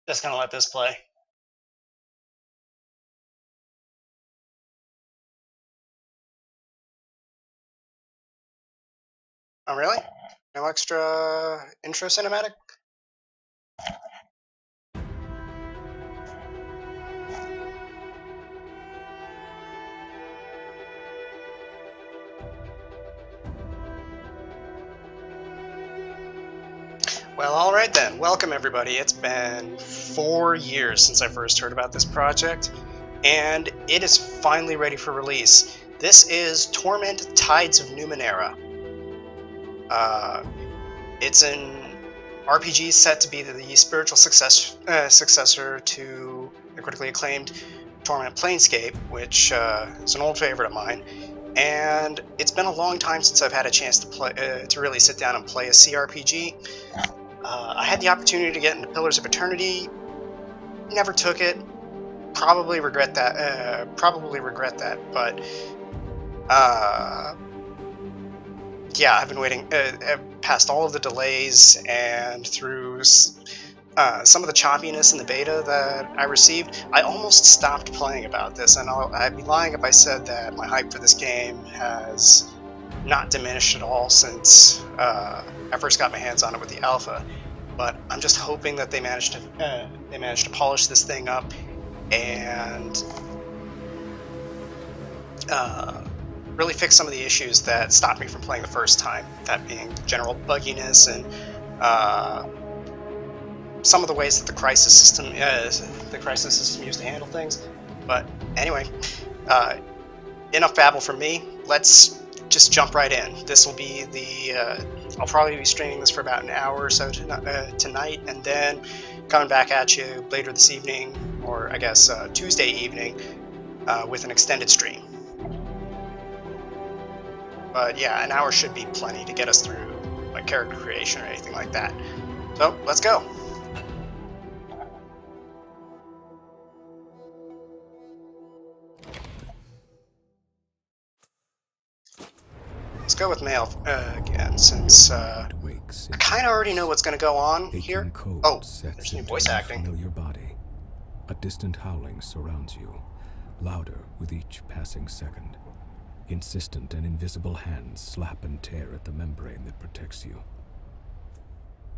Just gonna let this play. Oh, really? No extra intro cinematic? Well, alright then. Welcome, everybody. It's been 4 years since I first heard about this project, and it is finally ready for release. This is Torment Tides of Numenera. It's an RPG set to be the spiritual successor to the critically acclaimed Torment Planescape, which is an old favorite of mine. And it's been a long time since I've had a chance to play to really sit down and play a CRPG. I had the opportunity to get into Pillars of Eternity, never took it. Probably regret that. But yeah, I've been waiting past all of the delays and through some of the choppiness in the beta that I received. I almost stopped playing about this, and I'd be lying if I said that my hype for this game has not diminished at all since I first got my hands on it with the alpha. But I'm just hoping that they managed to polish this thing up and really fix some of the issues that stopped me from playing the first time. That being general bugginess and some of the ways that the crisis system used to handle things. But anyway, enough babble from me. Let's just jump right in. This will be I'll probably be streaming this for about an hour or so tonight, and then coming back at you later this evening, or I guess Tuesday evening, with an extended stream. But yeah, an hour should be plenty to get us through like character creation or anything like that. So let's go. Let's go with male again, since I kind of already know what's going to go on here. Oh, there's new voice acting. Your body. A distant howling surrounds you, louder with each passing second. Insistent and invisible hands slap and tear at the membrane that protects you.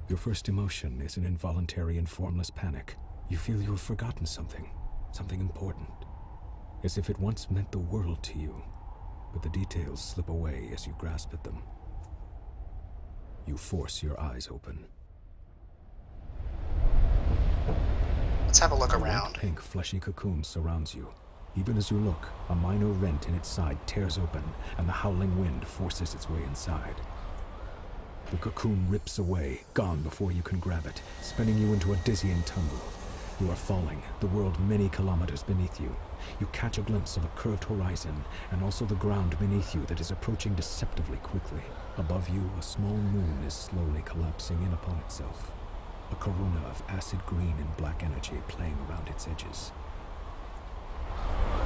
Your first emotion is an involuntary and formless panic. You feel you have forgotten something important, as if it once meant the world to you. But the details slip away as you grasp at them. You force your eyes open. Let's have a look around. A pink, fleshy cocoon surrounds you. Even as you look, a minor rent in its side tears open, and the howling wind forces its way inside. The cocoon rips away, gone before you can grab it, spinning you into a dizzying tumble. You are falling, the world many kilometers beneath you. You catch a glimpse of a curved horizon, and also the ground beneath you that is approaching deceptively quickly. Above you, a small moon is slowly collapsing in upon itself. A corona of acid green and black energy playing around its edges.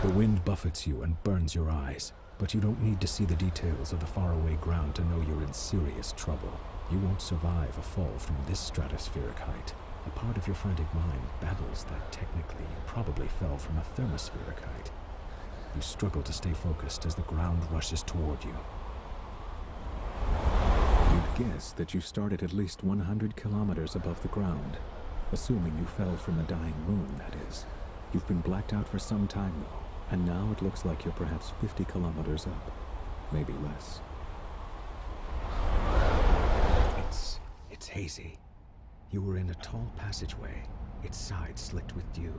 The wind buffets you and burns your eyes, but you don't need to see the details of the faraway ground to know you're in serious trouble. You won't survive a fall from this stratospheric height. A part of your frantic mind babbles that technically you probably fell from a thermospheric height. You struggle to stay focused as the ground rushes toward you. You'd guess that you started at least 100 kilometers above the ground, assuming you fell from a dying moon, that is. You've been blacked out for some time though, and now it looks like you're perhaps 50 kilometers up, maybe less. It's hazy. You were in a tall passageway, its sides slicked with dew,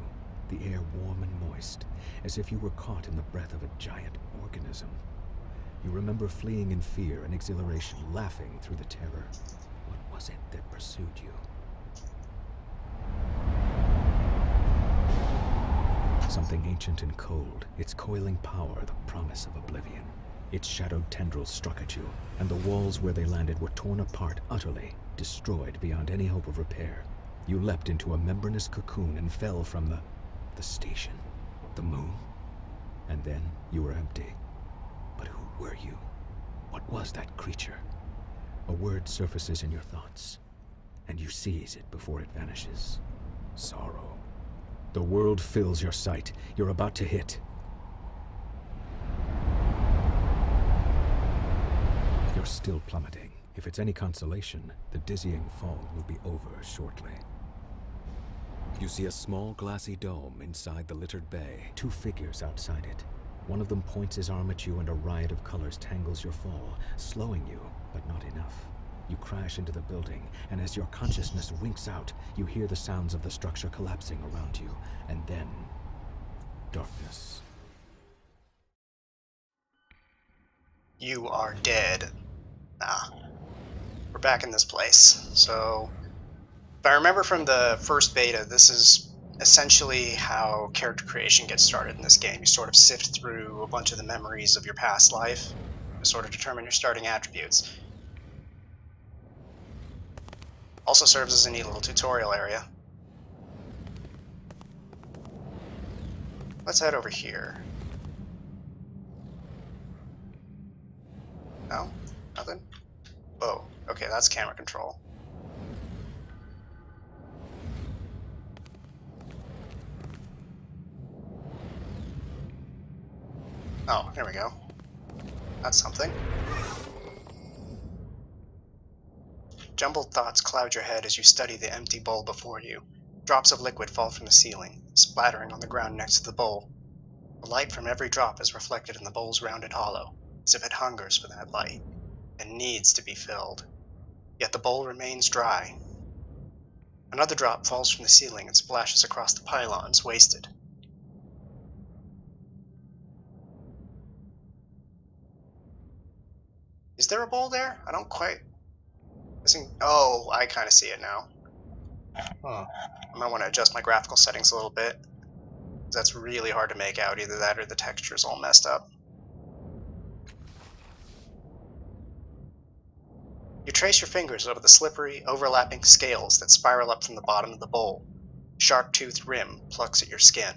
the air warm and moist, as if you were caught in the breath of a giant organism. You remember fleeing in fear and exhilaration, laughing through the terror. What was it that pursued you? Something ancient and cold, its coiling power the promise of oblivion. Its shadowed tendrils struck at you, and the walls where they landed were torn apart utterly, destroyed beyond any hope of repair. You leapt into a membranous cocoon and fell from the station, the moon, and then you were empty. But who were you? What was that creature? A word surfaces in your thoughts, and you seize it before it vanishes. sorrow. The world fills your sight. You're about to hit. You're still plummeting. If it's any consolation, the dizzying fall will be over shortly. You see a small glassy dome inside the littered bay, 2 figures outside it. One of them points his arm at you and a riot of colors tangles your fall, slowing you, but not enough. You crash into the building, and as your consciousness winks out, you hear the sounds of the structure collapsing around you, and then darkness. You are dead. We're back in this place. So, if I remember from the first beta, this is essentially how character creation gets started in this game. You sort of sift through a bunch of the memories of your past life to sort of determine your starting attributes. Also serves as a neat little tutorial area. Let's head over here. No? Nothing? Whoa. Okay, that's camera control. Oh, here we go. That's something. Jumbled thoughts cloud your head as you study the empty bowl before you. Drops of liquid fall from the ceiling, splattering on the ground next to the bowl. The light from every drop is reflected in the bowl's rounded hollow, as if it hungers for that light, and needs to be filled. Yet the bowl remains dry. Another drop falls from the ceiling and splashes across the pylons, wasted. Is there a bowl there? I don't quite... Oh, I kind of see it now. Huh. I might want to adjust my graphical settings a little bit. That's really hard to make out, either that or the texture's all messed up. You trace your fingers over the slippery, overlapping scales that spiral up from the bottom of the bowl. A sharp-toothed rim plucks at your skin.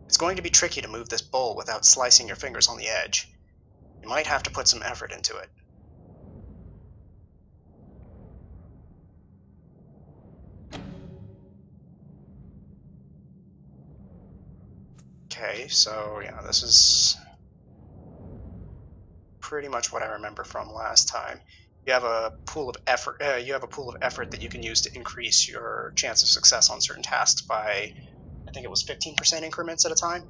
It's going to be tricky to move this bowl without slicing your fingers on the edge. You might have to put some effort into it. Okay, so yeah, this is pretty much what I remember from last time. You have a pool of effort. That you can use to increase your chance of success on certain tasks by, I think it was 15% increments at a time.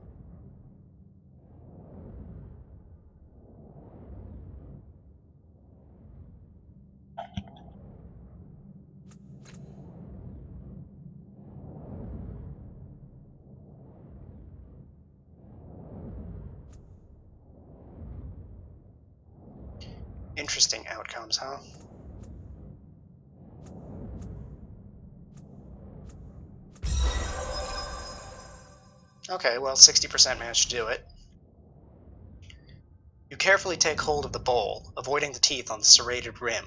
Interesting outcomes, huh? Okay, well, 60% managed to do it. You carefully take hold of the bowl, avoiding the teeth on the serrated rim.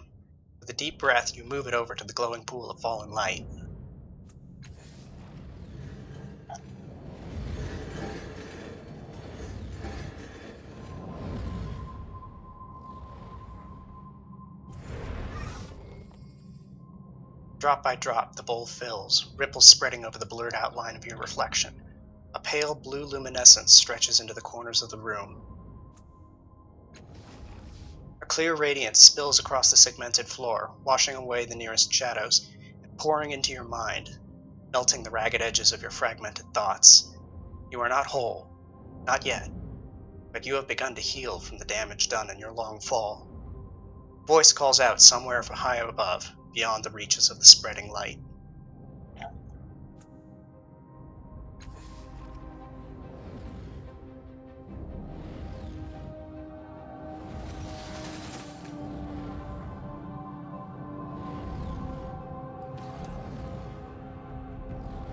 With a deep breath, you move it over to the glowing pool of fallen light. Drop by drop, the bowl fills, ripples spreading over the blurred outline of your reflection. A pale blue luminescence stretches into the corners of the room. A clear radiance spills across the segmented floor, washing away the nearest shadows, and pouring into your mind, melting the ragged edges of your fragmented thoughts. You are not whole, not yet, but you have begun to heal from the damage done in your long fall. A voice calls out somewhere high above, beyond the reaches of the spreading light.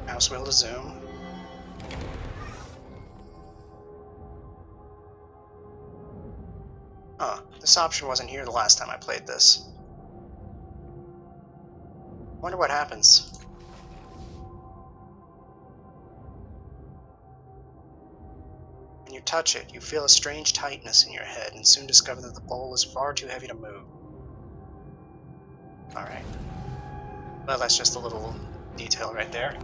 Mouse wheel to zoom. This option wasn't here the last time I played this. Wonder what happens. When you touch it, you feel a strange tightness in your head and soon discover that the bowl is far too heavy to move. Alright. Well, that's just a little detail right there.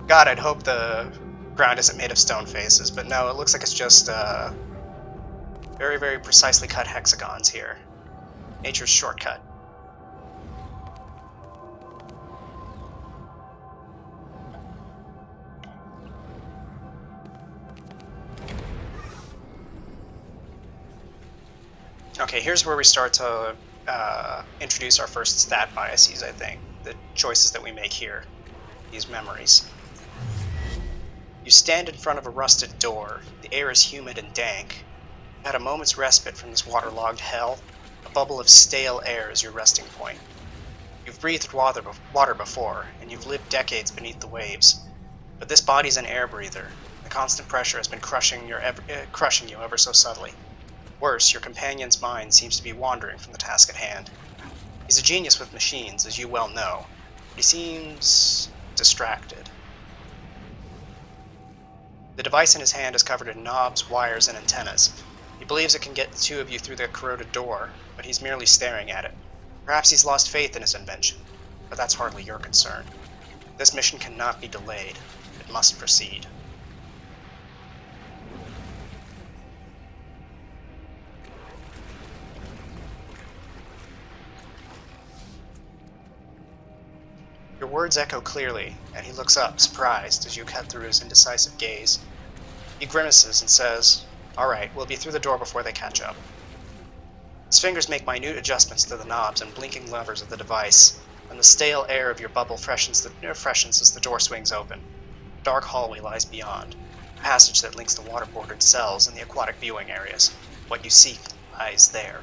God, I'd hope the ground isn't made of stone faces, but no, it looks like it's just very, very precisely cut hexagons here. Nature's shortcut. Okay, here's where we start to introduce our first stat biases, I think. The choices that we make here. These memories. You stand in front of a rusted door. The air is humid and dank. You had a moment's respite from this waterlogged hell. A bubble of stale air is your resting point. You've breathed water before, and you've lived decades beneath the waves. But this body's an air breather. The constant pressure has been crushing you ever so subtly. Worse, your companion's mind seems to be wandering from the task at hand. He's a genius with machines, as you well know, but he seems distracted. The device in his hand is covered in knobs, wires, and antennas. He believes it can get the two of you through the corroded door, but he's merely staring at it. Perhaps he's lost faith in his invention, but that's hardly your concern. This mission cannot be delayed. It must proceed. Your words echo clearly, and he looks up, surprised, as you cut through his indecisive gaze. He grimaces and says, "All right, we'll be through the door before they catch up." His fingers make minute adjustments to the knobs and blinking levers of the device, and the stale air of your bubble freshens as the door swings open. A dark hallway lies beyond, a passage that links the water-bordered cells and the aquatic viewing areas. What you seek lies there.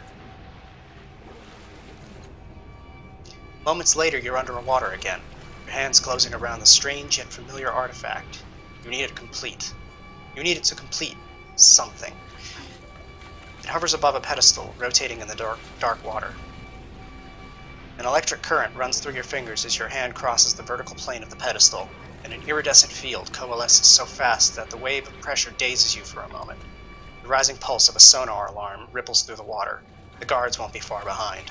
Moments later, you're underwater again, your hands closing around the strange yet familiar artifact. You need it complete. You need it to complete something. It hovers above a pedestal, rotating in the dark water. An electric current runs through your fingers as your hand crosses the vertical plane of the pedestal, and an iridescent field coalesces so fast that the wave of pressure dazes you for a moment. The rising pulse of a sonar alarm ripples through the water. The guards won't be far behind.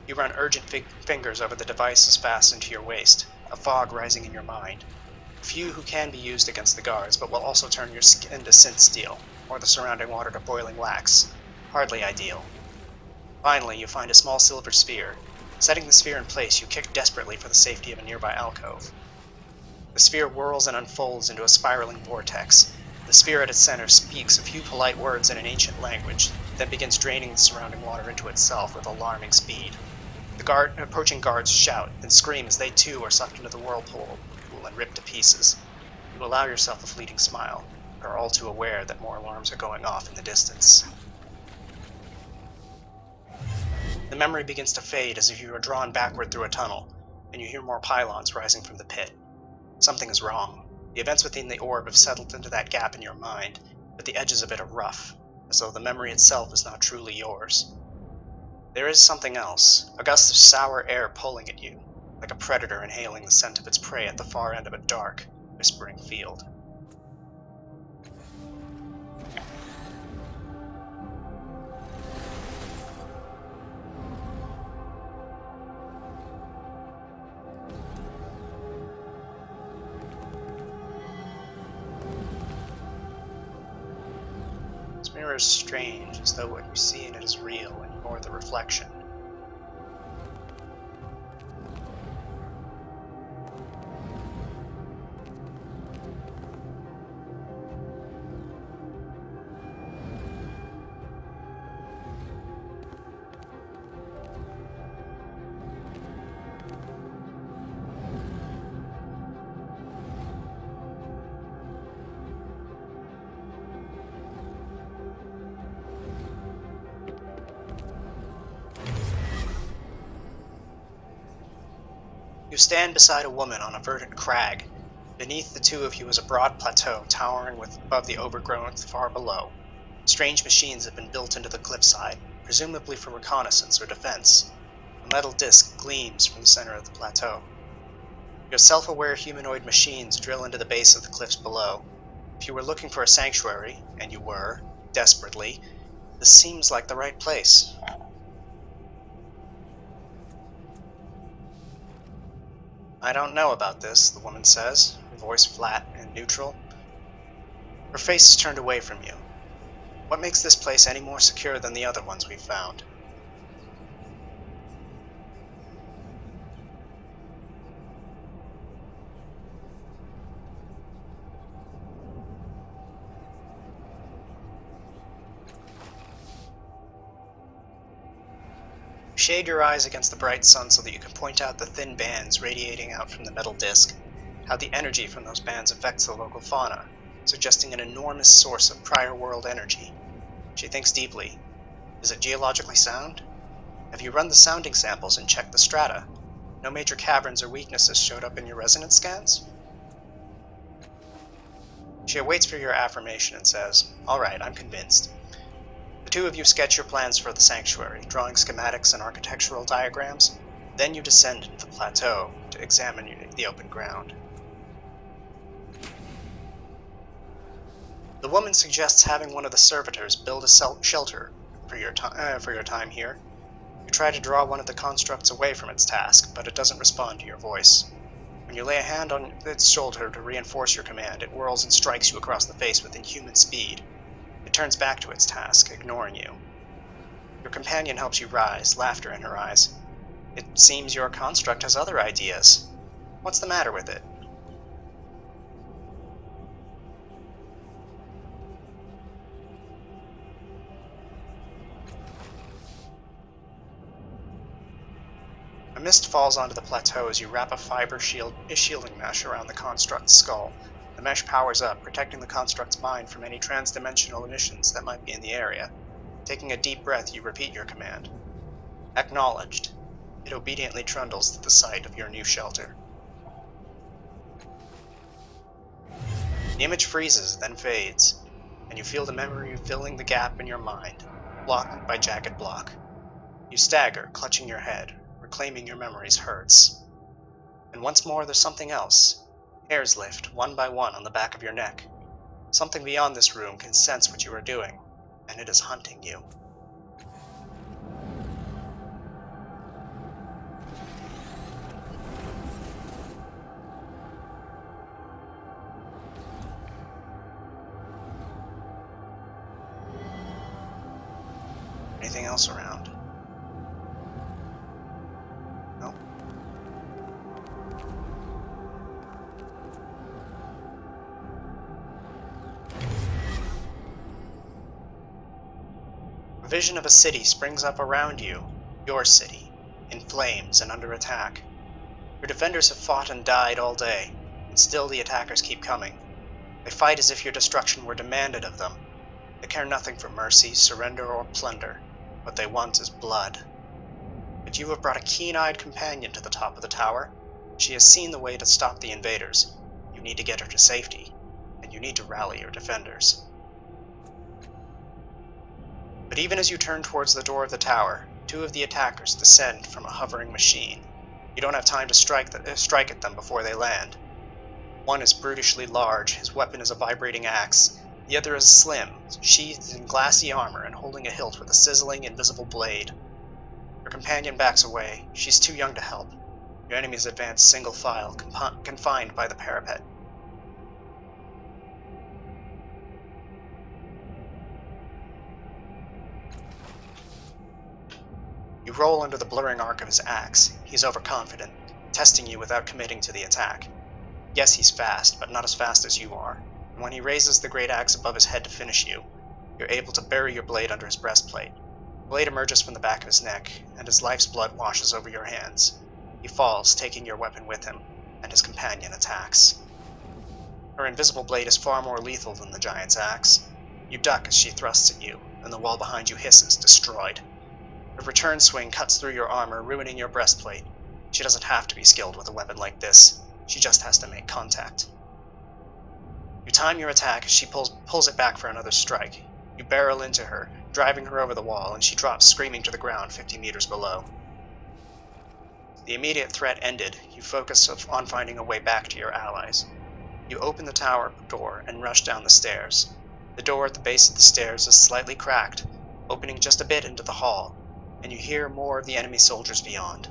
You run urgent fingers over the devices fastened to your waist, a fog rising in your mind. A few who can be used against the guards, but will also turn your skin to synth steel, or the surrounding water to boiling wax. Hardly ideal. Finally, you find a small silver sphere. Setting the sphere in place, you kick desperately for the safety of a nearby alcove. The sphere whirls and unfolds into a spiraling vortex. The sphere at its center speaks a few polite words in an ancient language, then begins draining the surrounding water into itself with alarming speed. The approaching guards shout, then scream as they too are sucked into the whirlpool and ripped to pieces. You allow yourself a fleeting smile, but are all too aware that more alarms are going off in the distance. The memory begins to fade as if you are drawn backward through a tunnel, and you hear more pylons rising from the pit. Something is wrong. The events within the orb have settled into that gap in your mind, but the edges of it are rough, as though the memory itself is not truly yours. There is something else, a gust of sour air pulling at you, like a predator inhaling the scent of its prey at the far end of a dark, whispering field. This mirror is strange, as though what you see in it is real and you're the reflection. You stand beside a woman on a verdant crag. Beneath the two of you is a broad plateau towering above the overgrowth far below. Strange machines have been built into the cliffside, presumably for reconnaissance or defense. A metal disc gleams from the center of the plateau. Your self-aware humanoid machines drill into the base of the cliffs below. If you were looking for a sanctuary, and you were, desperately. "This seems like the right place." "I don't know about this," the woman says, her voice flat and neutral. Her face is turned away from you. "What makes this place any more secure than the other ones we've found?" Shade your eyes against the bright sun so that you can point out the thin bands radiating out from the metal disc, how the energy from those bands affects the local fauna, suggesting an enormous source of prior world energy. She thinks deeply. Is it geologically sound? Have you run the sounding samples and checked the strata? No major caverns or weaknesses showed up in your resonance scans? She awaits for your affirmation and says, "All right, I'm convinced." The two of you sketch your plans for the sanctuary, drawing schematics and architectural diagrams. Then you descend into the plateau to examine the open ground. The woman suggests having one of the servitors build a shelter for your time here. You try to draw one of the constructs away from its task, but it doesn't respond to your voice. When you lay a hand on its shoulder to reinforce your command, it whirls and strikes you across the face with inhuman speed. It turns back to its task, ignoring you. Your companion helps you rise, laughter in her eyes. "It seems your construct has other ideas. What's the matter with it?" A mist falls onto the plateau as you wrap a fiber shielding mesh around the construct's skull. The mesh powers up, protecting the construct's mind from any trans-dimensional emissions that might be in the area. Taking a deep breath, you repeat your command. "Acknowledged." It obediently trundles to the site of your new shelter. The image freezes, then fades, and you feel the memory filling the gap in your mind, block by jagged block. You stagger, clutching your head. Reclaiming your memories hurts. And once more there's something else. Hairs lift, one by one, on the back of your neck. Something beyond this room can sense what you are doing, and it is hunting you. Anything else around? No? A vision of a city springs up around you, your city, in flames and under attack. Your defenders have fought and died all day, and still the attackers keep coming. They fight as if your destruction were demanded of them. They care nothing for mercy, surrender, or plunder. What they want is blood. But you have brought a keen-eyed companion to the top of the tower. She has seen the way to stop the invaders. You need to get her to safety, and you need to rally your defenders. But even as you turn towards the door of the tower, two of the attackers descend from a hovering machine. You don't have time to strike at them before they land. One is brutishly large, his weapon is a vibrating axe. The other is slim, sheathed in glassy armor and holding a hilt with a sizzling, invisible blade. Your companion backs away. She's too young to help. Your enemies advance single file, confined by the parapet. You roll under the blurring arc of his axe. He's overconfident, testing you without committing to the attack. Yes, he's fast, but not as fast as you are. And when he raises the great axe above his head to finish you, you're able to bury your blade under his breastplate. The blade emerges from the back of his neck, and his life's blood washes over your hands. He falls, taking your weapon with him, and his companion attacks. Her invisible blade is far more lethal than the giant's axe. You duck as she thrusts at you, and the wall behind you hisses, destroyed. Her return swing cuts through your armor, ruining your breastplate. She doesn't have to be skilled with a weapon like this. She just has to make contact. You time your attack as she pulls it back for another strike. You barrel into her, driving her over the wall, and she drops screaming to the ground 50 meters below. The immediate threat ended, you focus on finding a way back to your allies. You open the tower door and rush down the stairs. The door at the base of the stairs is slightly cracked, opening just a bit into the hall, and you hear more of the enemy soldiers beyond.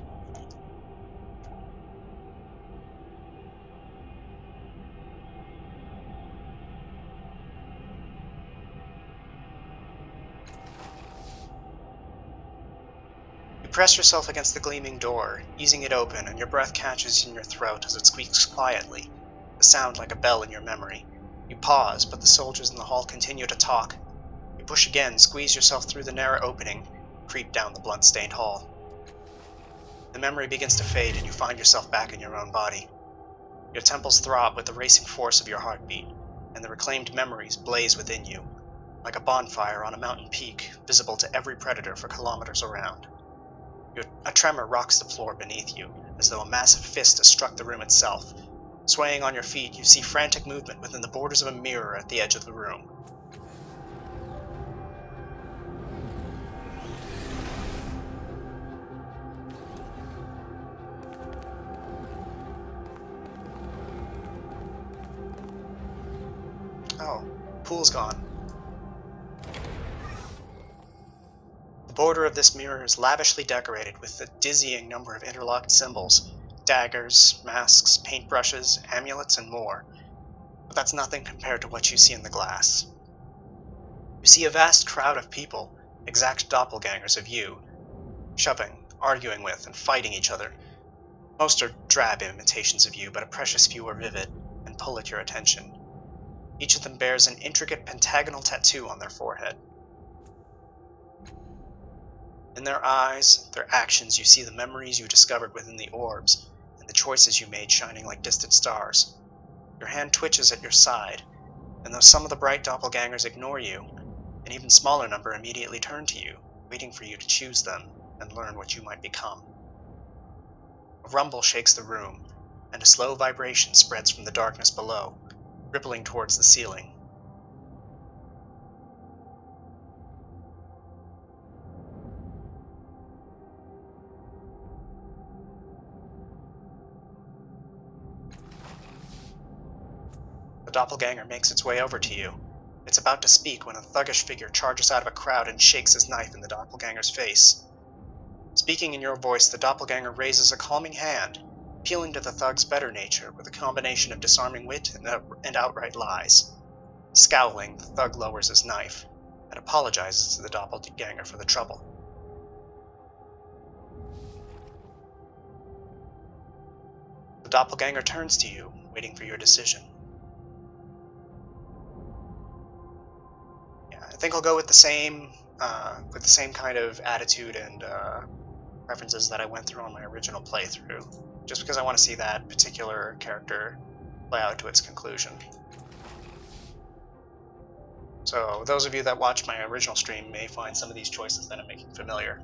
You press yourself against the gleaming door, easing it open, and your breath catches in your throat as it squeaks quietly, a sound like a bell in your memory. You pause, but the soldiers in the hall continue to talk. You push again, squeeze yourself through the narrow opening, creep down the blood-stained hall. The memory begins to fade, and you find yourself back in your own body. Your temples throb with the racing force of your heartbeat, and the reclaimed memories blaze within you, like a bonfire on a mountain peak, visible to every predator for kilometers around. A tremor rocks the floor beneath you, as though a massive fist has struck the room itself. Swaying on your feet, you see frantic movement within the borders of a mirror at the edge of the room. Oh, pool's gone. The border of this mirror is lavishly decorated with a dizzying number of interlocked symbols, daggers, masks, paintbrushes, amulets, and more. But that's nothing compared to what you see in the glass. You see a vast crowd of people, exact doppelgangers of you, shoving, arguing with, and fighting each other. Most are drab imitations of you, but a precious few are vivid and pull at your attention. Each of them bears an intricate pentagonal tattoo on their forehead. In their eyes, their actions, you see the memories you discovered within the orbs, and the choices you made shining like distant stars. Your hand twitches at your side, and though some of the bright doppelgangers ignore you, an even smaller number immediately turn to you, waiting for you to choose them and learn what you might become. A rumble shakes the room, and a slow vibration spreads from the darkness below, rippling towards the ceiling. The doppelganger makes its way over to you. It's about to speak when a thuggish figure charges out of a crowd and shakes his knife in the doppelganger's face. Speaking in your voice, the doppelganger raises a calming hand, appealing to the thug's better nature with a combination of disarming wit and outright lies. Scowling, the thug lowers his knife and apologizes to the doppelganger for the trouble. The doppelganger turns to you, waiting for your decision. Yeah, I think I'll go with the same kind of attitude and preferences that I went through on my original playthrough, just because I want to see that particular character play out to its conclusion. So those of you that watched my original stream may find some of these choices that I'm making familiar.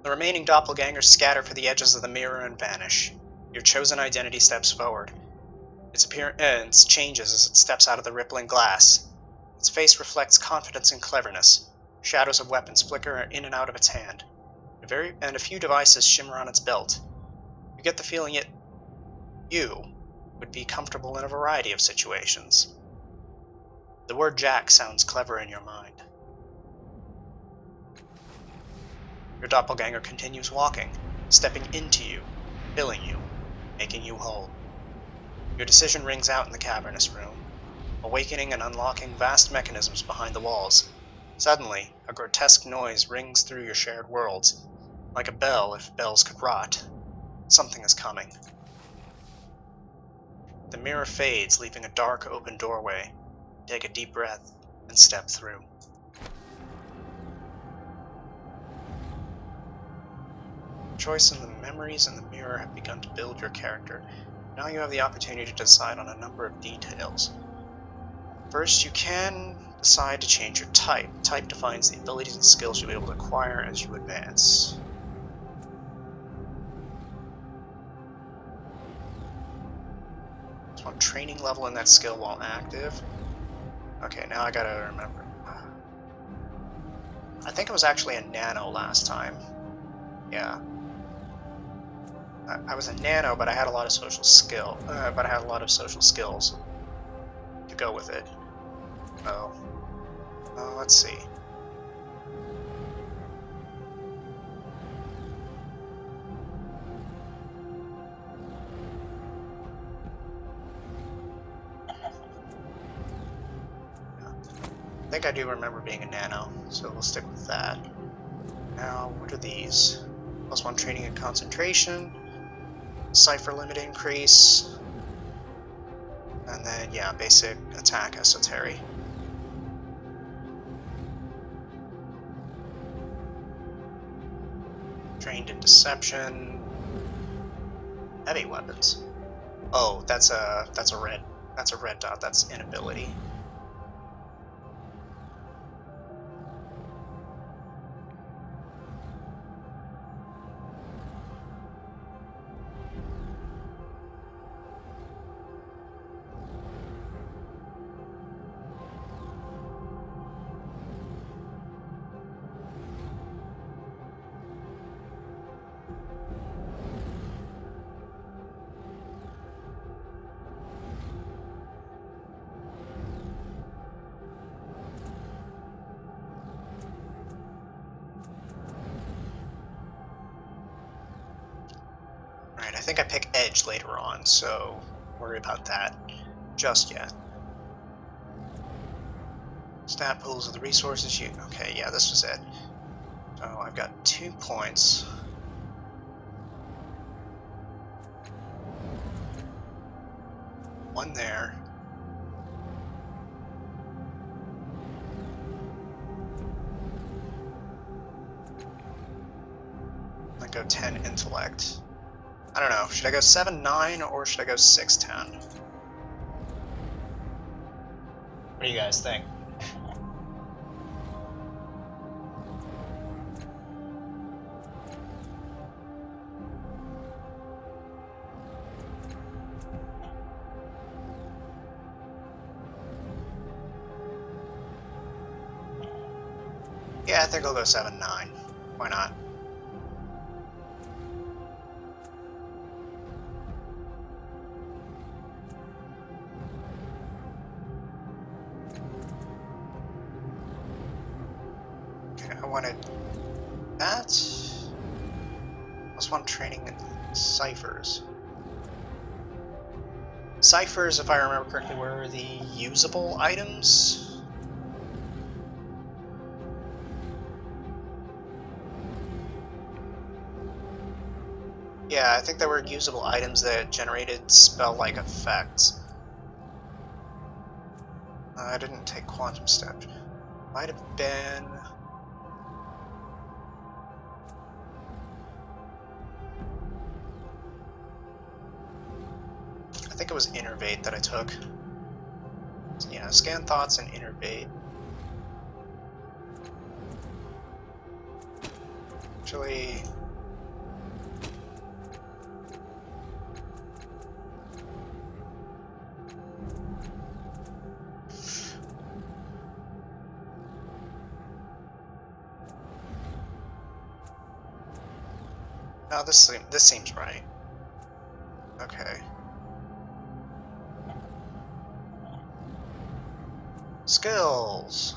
The remaining doppelgangers scatter for the edges of the mirror and vanish. Your chosen identity steps forward. Its appearance changes as it steps out of the rippling glass. Its face reflects confidence and cleverness. Shadows of weapons flicker in and out of its hand, and a few devices shimmer on its belt. You get the feeling you would be comfortable in a variety of situations. The word Jack sounds clever in your mind. Your doppelganger continues walking, stepping into you, filling you, making you whole. Your decision rings out in the cavernous room, awakening and unlocking vast mechanisms behind the walls. Suddenly, a grotesque noise rings through your shared worlds, like a bell if bells could rot. Something is coming. The mirror fades, leaving a dark, open doorway. Take a deep breath and step through. Choice in the memories in the mirror have begun to build your character. Now you have the opportunity to decide on a number of details. First, you can decide to change your type. Type defines the abilities and skills you'll be able to acquire as you advance. So training level in that skill while active. Okay, now I gotta remember. I think it was actually a nano last time. Yeah. I was a nano, but I had a lot of social skills. to go with it. Oh. Let's see. I think I do remember being a nano, so we'll stick with that. Now, what are these? +1 training and concentration, cipher limit increase, and then, yeah, basic attack esoteric. Trained in deception, heavy weapons. Oh, that's a red dot. That's inability. Alright, I think I pick edge later on, so worry about that just yet. Stat pools of the resources you... Okay, yeah, this was it. So I've got 2 points. One there. I go 10 intellect. I don't know, should I go 7-9 or should I go 6-10? What do you guys think? Yeah, I think I'll go 7-9. Why not? Okay, I wanted that. +1 training in ciphers. Ciphers, if I remember correctly, were the usable items. Yeah, I think there were usable items that generated spell-like effects. I didn't take quantum step. Might have been... I think it was Innervate that I took. So, yeah, scan thoughts and Innervate. Actually... No, this seems right. Okay. Skills.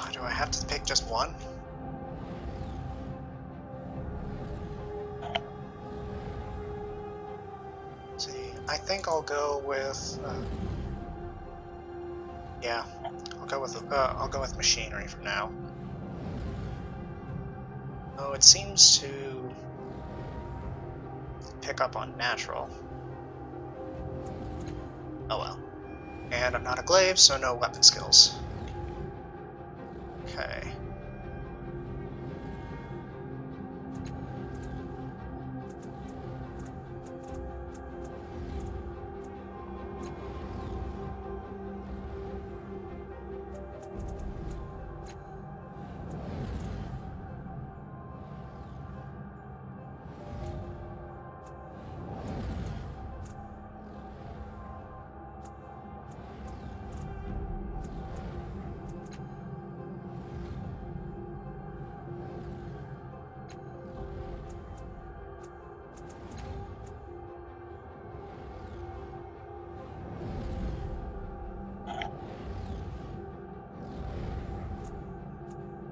Oh, do I have to pick just one? Let's see, I think I'll go with. Yeah, I'll go with machinery for now. Oh, it seems to pick up on natural. Oh well. And I'm not a glaive, so no weapon skills. Okay.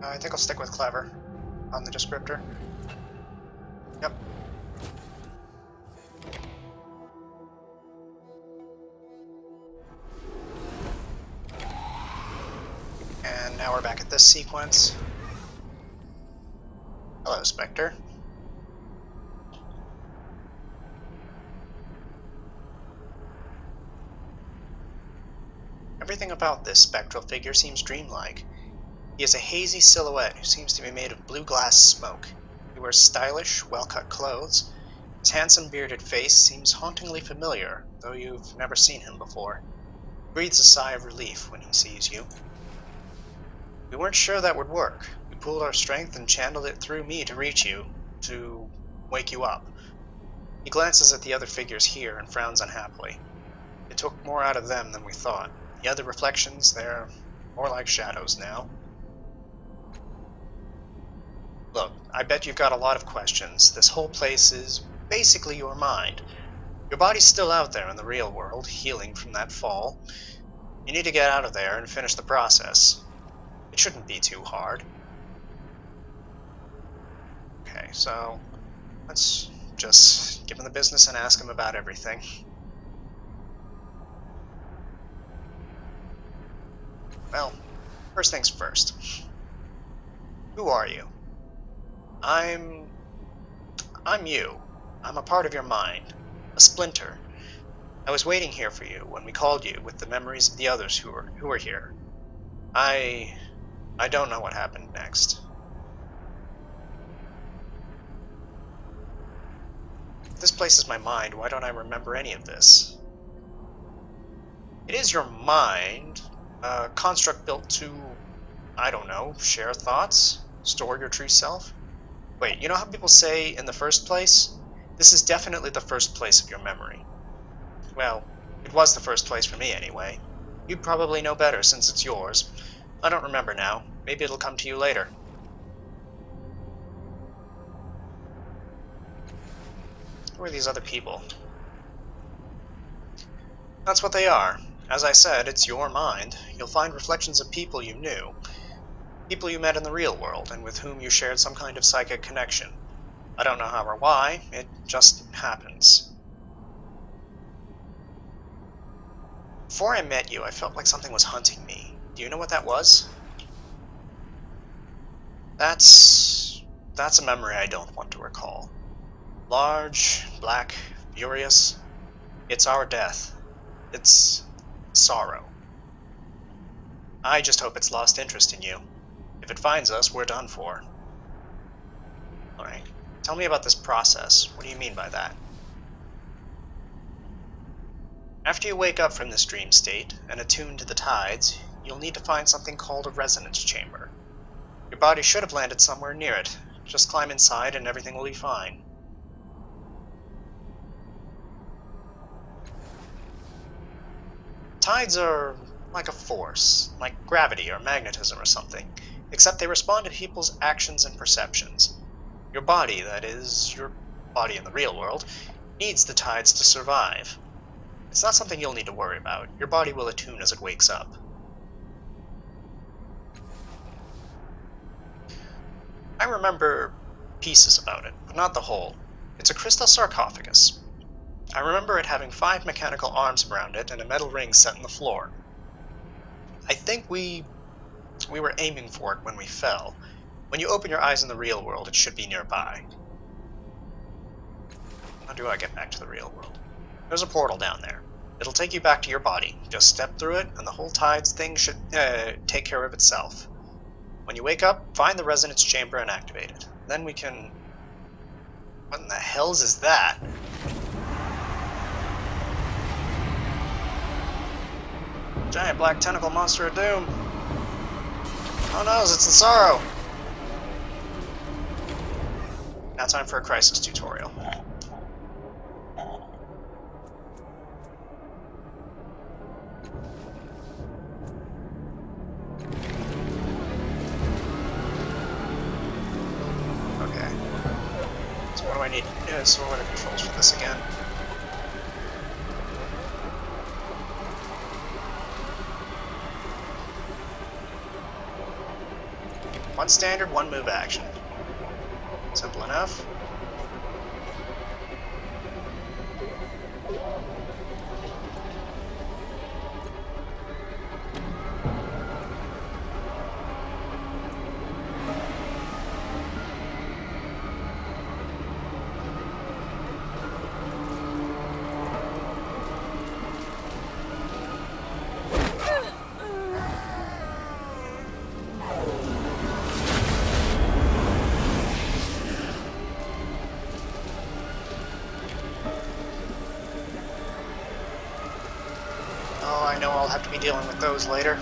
I think I'll stick with clever on the descriptor. Yep. And now we're back at this sequence. Hello, Spectre. Everything about this spectral figure seems dreamlike. He has a hazy silhouette who seems to be made of blue glass smoke. He wears stylish, well-cut clothes. His handsome bearded face seems hauntingly familiar, though you've never seen him before. He breathes a sigh of relief when he sees you. We weren't sure that would work. We pooled our strength and channeled it through me to reach you, to wake you up. He glances at the other figures here and frowns unhappily. It took more out of them than we thought. The other reflections, they're more like shadows now. Look, I bet you've got a lot of questions. This whole place is basically your mind. Your body's still out there in the real world, healing from that fall. You need to get out of there and finish the process. It shouldn't be too hard. Okay, so let's just give him the business and ask him about everything. Well, first things first. Who are you? I'm you. I'm a part of your mind. A splinter. I was waiting here for you when we called you with the memories of the others who were here. I don't know what happened next. If this place is my mind, why don't I remember any of this? It is your mind, a construct built to, I don't know, share thoughts? Store your true self? Wait, you know how people say in the first place? This is definitely the first place of your memory. Well, it was the first place for me anyway. You'd probably know better since it's yours. I don't remember now. Maybe it'll come to you later. Who are these other people? That's what they are. As I said, it's your mind. You'll find reflections of people you knew. People you met in the real world, and with whom you shared some kind of psychic connection. I don't know how or why, it just happens. Before I met you, I felt like something was hunting me. Do you know what that was? That's a memory I don't want to recall. Large, black, furious. It's our death. It's sorrow. I just hope it's lost interest in you. If it finds us, we're done for. Alright, tell me about this process. What do you mean by that? After you wake up from this dream state, and attune to the tides, you'll need to find something called a resonance chamber. Your body should have landed somewhere near it. Just climb inside and everything will be fine. Tides are like a force, like gravity or magnetism or something, except they respond to people's actions and perceptions. Your body, that is, your body in the real world, needs the tides to survive. It's not something you'll need to worry about. Your body will attune as it wakes up. I remember pieces about it, but not the whole. It's a crystal sarcophagus. I remember it having 5 mechanical arms around it and a metal ring set in the floor. I think we were aiming for it when we fell. When you open your eyes in the real world, it should be nearby. How do I get back to the real world? There's a portal down there. It'll take you back to your body. Just step through it, and the whole tides thing should take care of itself. When you wake up, find the resonance chamber and activate it. Then we can... What in the hells is that? Giant black tentacle monster of doom. Oh no, it's the Sorrow. Now time for a crisis tutorial. Okay. So what do I need? So what are the controls for this again? One standard, one move action. Simple enough. Oh, I know I'll have to be dealing with those later.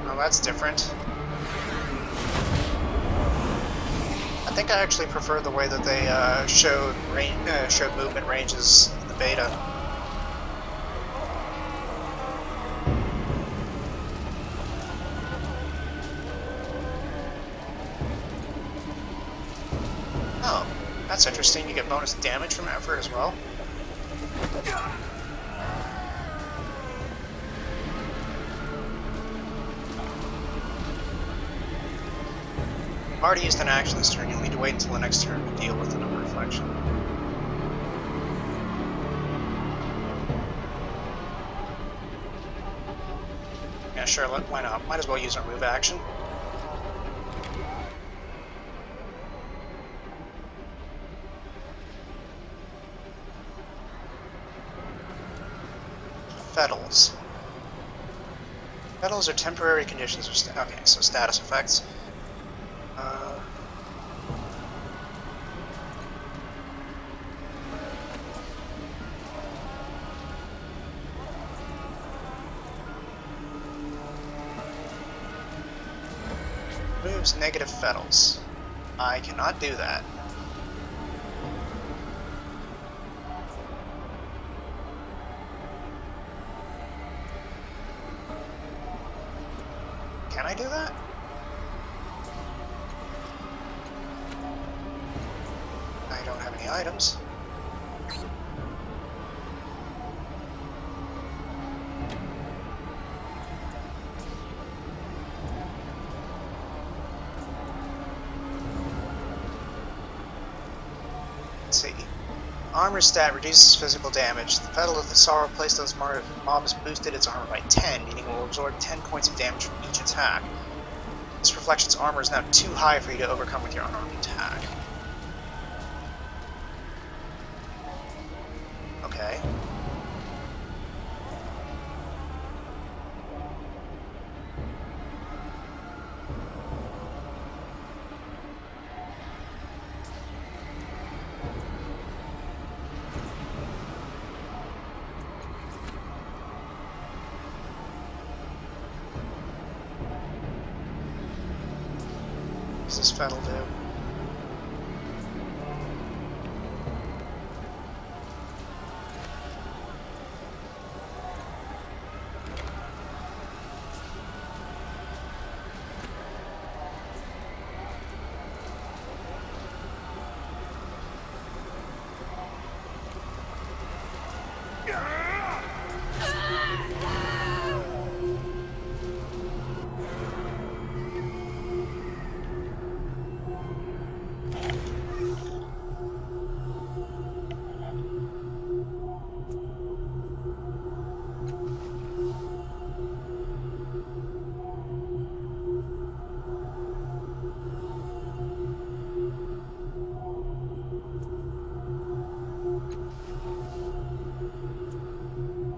Well, that's different. I think I actually prefer the way that they showed movement ranges in the beta. Oh, that's interesting. You get bonus damage from effort as well. I've already used an action this turn. You'll need to wait until the next turn to deal with the number reflection. Yeah, sure, why not? Might as well use our move action. Fetals. Fetals are temporary conditions. Okay, so status effects. Moves negative fetals. I cannot do that. Can I do that? I don't have any items. Let's see. Armor stat reduces physical damage. The Fetal of the Sorrow placed on this mob has boosted its armor by 10, meaning it will absorb 10 points of damage from each attack. This reflection's armor is now too high for you to overcome with your unarmed attack. Okay. What does this Fetal do?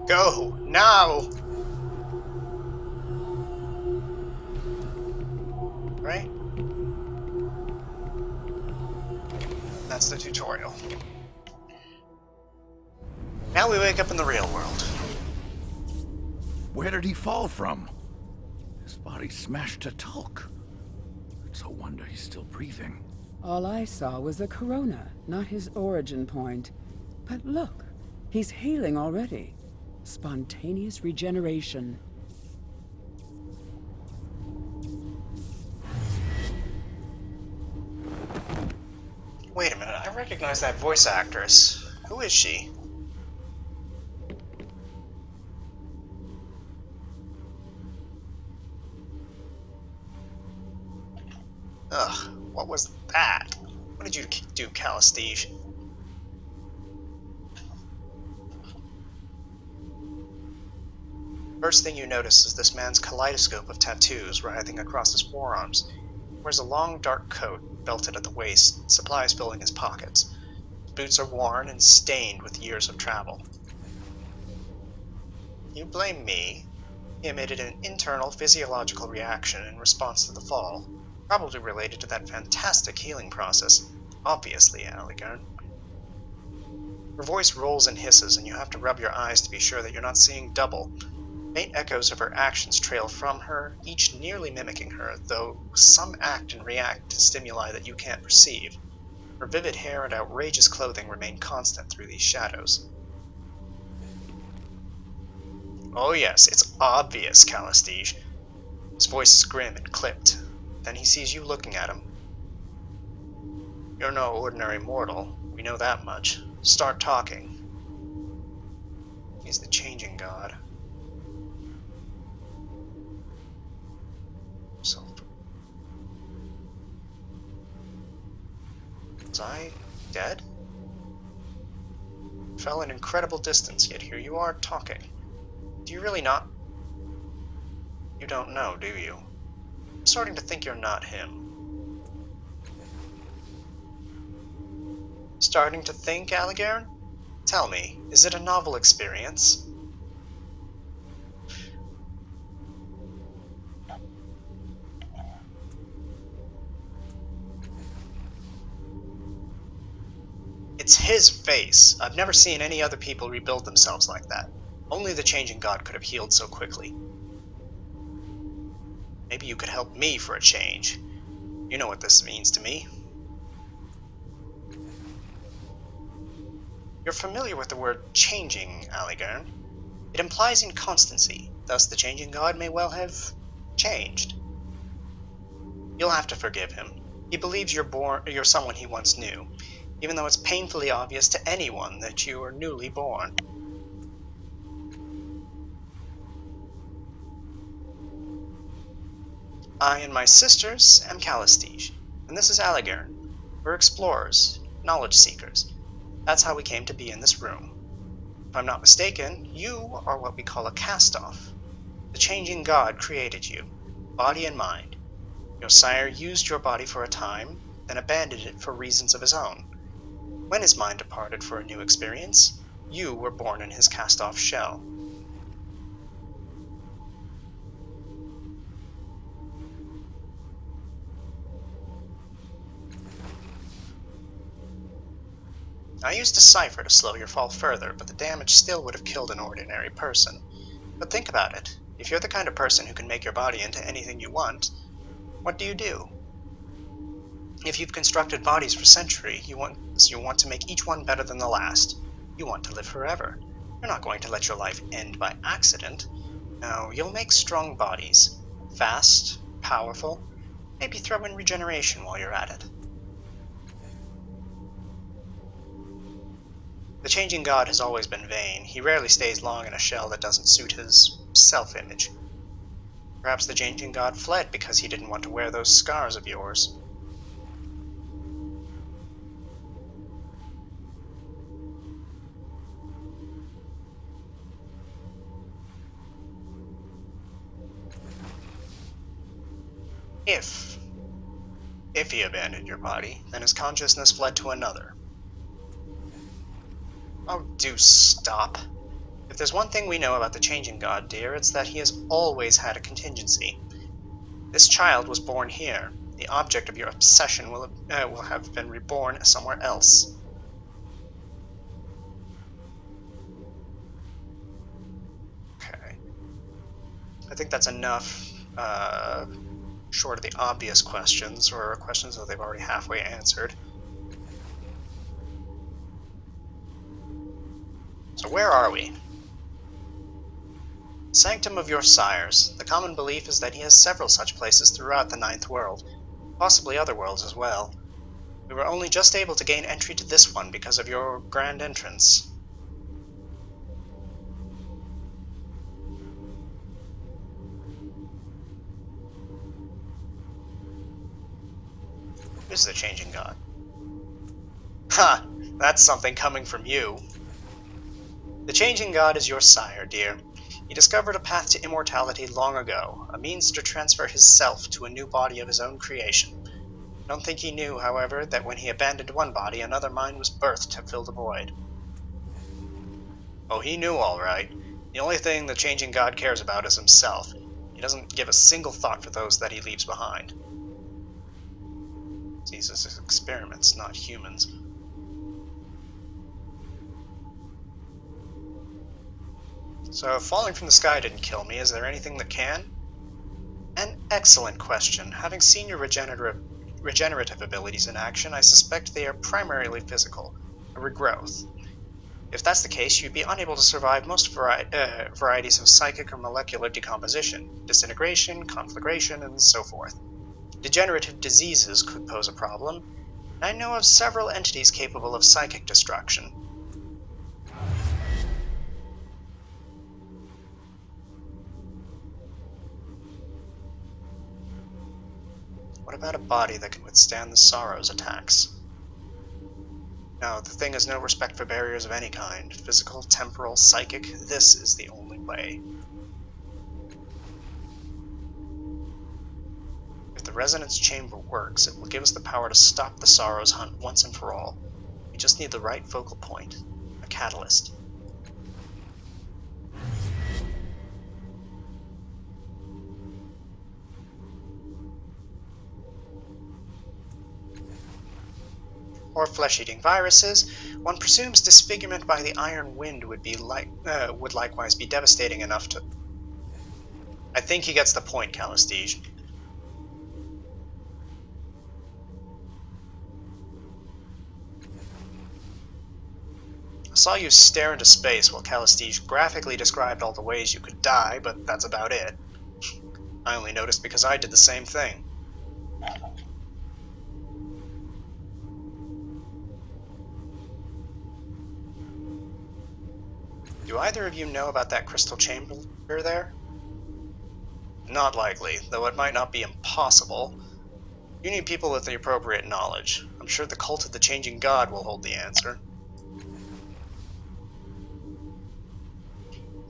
Go! Now! Right? That's the tutorial. Now we wake up in the real world. Where did he fall from? His body smashed to talc. It's a wonder he's still breathing. All I saw was a corona, not his origin point. But look, he's healing already. Spontaneous regeneration. Wait a minute, I recognize that voice actress. Who is she? Ugh, what was that? What did you do, Calistige? First thing you notice is this man's kaleidoscope of tattoos writhing across his forearms. He wears a long, dark coat, belted at the waist, supplies filling his pockets. His boots are worn and stained with years of travel. You blame me? He emitted an internal physiological reaction in response to the fall, probably related to that fantastic healing process. Obviously, Aligarn. Her voice rolls and hisses, and you have to rub your eyes to be sure that you're not seeing double. Faint echoes of her actions trail from her, each nearly mimicking her, though some act and react to stimuli that you can't perceive. Her vivid hair and outrageous clothing remain constant through these shadows. Oh yes, it's obvious, Calistige. His voice is grim and clipped. Then he sees you looking at him. You're no ordinary mortal, we know that much. Start talking. He's the changing god. So, was I dead? Fell an incredible distance, yet here you are talking. Do you really not? You don't know, do you? I'm starting to think you're not him. Starting to think, Aligarn? Tell me, is it a novel experience? It's his face. I've never seen any other people rebuild themselves like that. Only the changing god could have healed so quickly. Maybe you could help me for a change. You know what this means to me. You're familiar with the word changing, Aligarn. It implies inconstancy, thus the changing god may well have changed. You'll have to forgive him. He believes you're someone he once knew, even though it's painfully obvious to anyone that you are newly born. I and my sisters am Calistige, and this is Aligarn. We're explorers, knowledge seekers. That's how we came to be in this room. If I'm not mistaken, you are what we call a cast-off. The changing god created you, body and mind. Your sire used your body for a time, then abandoned it for reasons of his own. When his mind departed for a new experience, you were born in his cast-off shell. I used a cipher to slow your fall further, but the damage still would have killed an ordinary person. But think about it. If you're the kind of person who can make your body into anything you want, what do? If you've constructed bodies for centuries, you want to make each one better than the last. You want to live forever. You're not going to let your life end by accident. No, you'll make strong bodies. Fast, powerful, maybe throw in regeneration while you're at it. The changing god has always been vain. He rarely stays long in a shell that doesn't suit his self-image. Perhaps the changing god fled because he didn't want to wear those scars of yours. If he abandoned your body, then his consciousness fled to another. Oh, do stop. If there's one thing we know about the changing god, dear, it's that he has always had a contingency. This child was born here. The object of your obsession will have been reborn somewhere else. Okay. I think that's enough, short of the obvious questions, or questions that they've already halfway answered. So where are we? Sanctum of your sires. The common belief is that he has several such places throughout the Ninth World, possibly other worlds as well. We were only just able to gain entry to this one because of your grand entrance. Is the Changing God. Ha! That's something coming from you. The Changing God is your sire, dear. He discovered a path to immortality long ago, a means to transfer his self to a new body of his own creation. I don't think he knew, however, that when he abandoned one body, another mind was birthed to fill the void. Oh, he knew all right. The only thing the Changing God cares about is himself. He doesn't give a single thought for those that he leaves behind. These are his experiments, not humans. So, if falling from the sky didn't kill me, is there anything that can? An excellent question. Having seen your regenerative abilities in action, I suspect they are primarily physical, a regrowth. If that's the case, you'd be unable to survive most varieties of psychic or molecular decomposition, disintegration, conflagration, and so forth. Degenerative diseases could pose a problem, and I know of several entities capable of psychic destruction. What about a body that can withstand the sorrow's attacks? No, the thing has no respect for barriers of any kind. Physical, temporal, psychic, this is the only way. If the resonance chamber works, it will give us the power to stop the sorrow's hunt once and for all. We just need the right focal point, a catalyst. Or flesh-eating viruses, one presumes disfigurement by the iron wind would likewise be devastating enough to... I think he gets the point, Calistige. I saw you stare into space while Calistige graphically described all the ways you could die, but that's about it. I only noticed because I did the same thing. Do either of you know about that crystal chamber there? Not likely, though it might not be impossible. You need people with the appropriate knowledge. I'm sure the cult of the Changing God will hold the answer.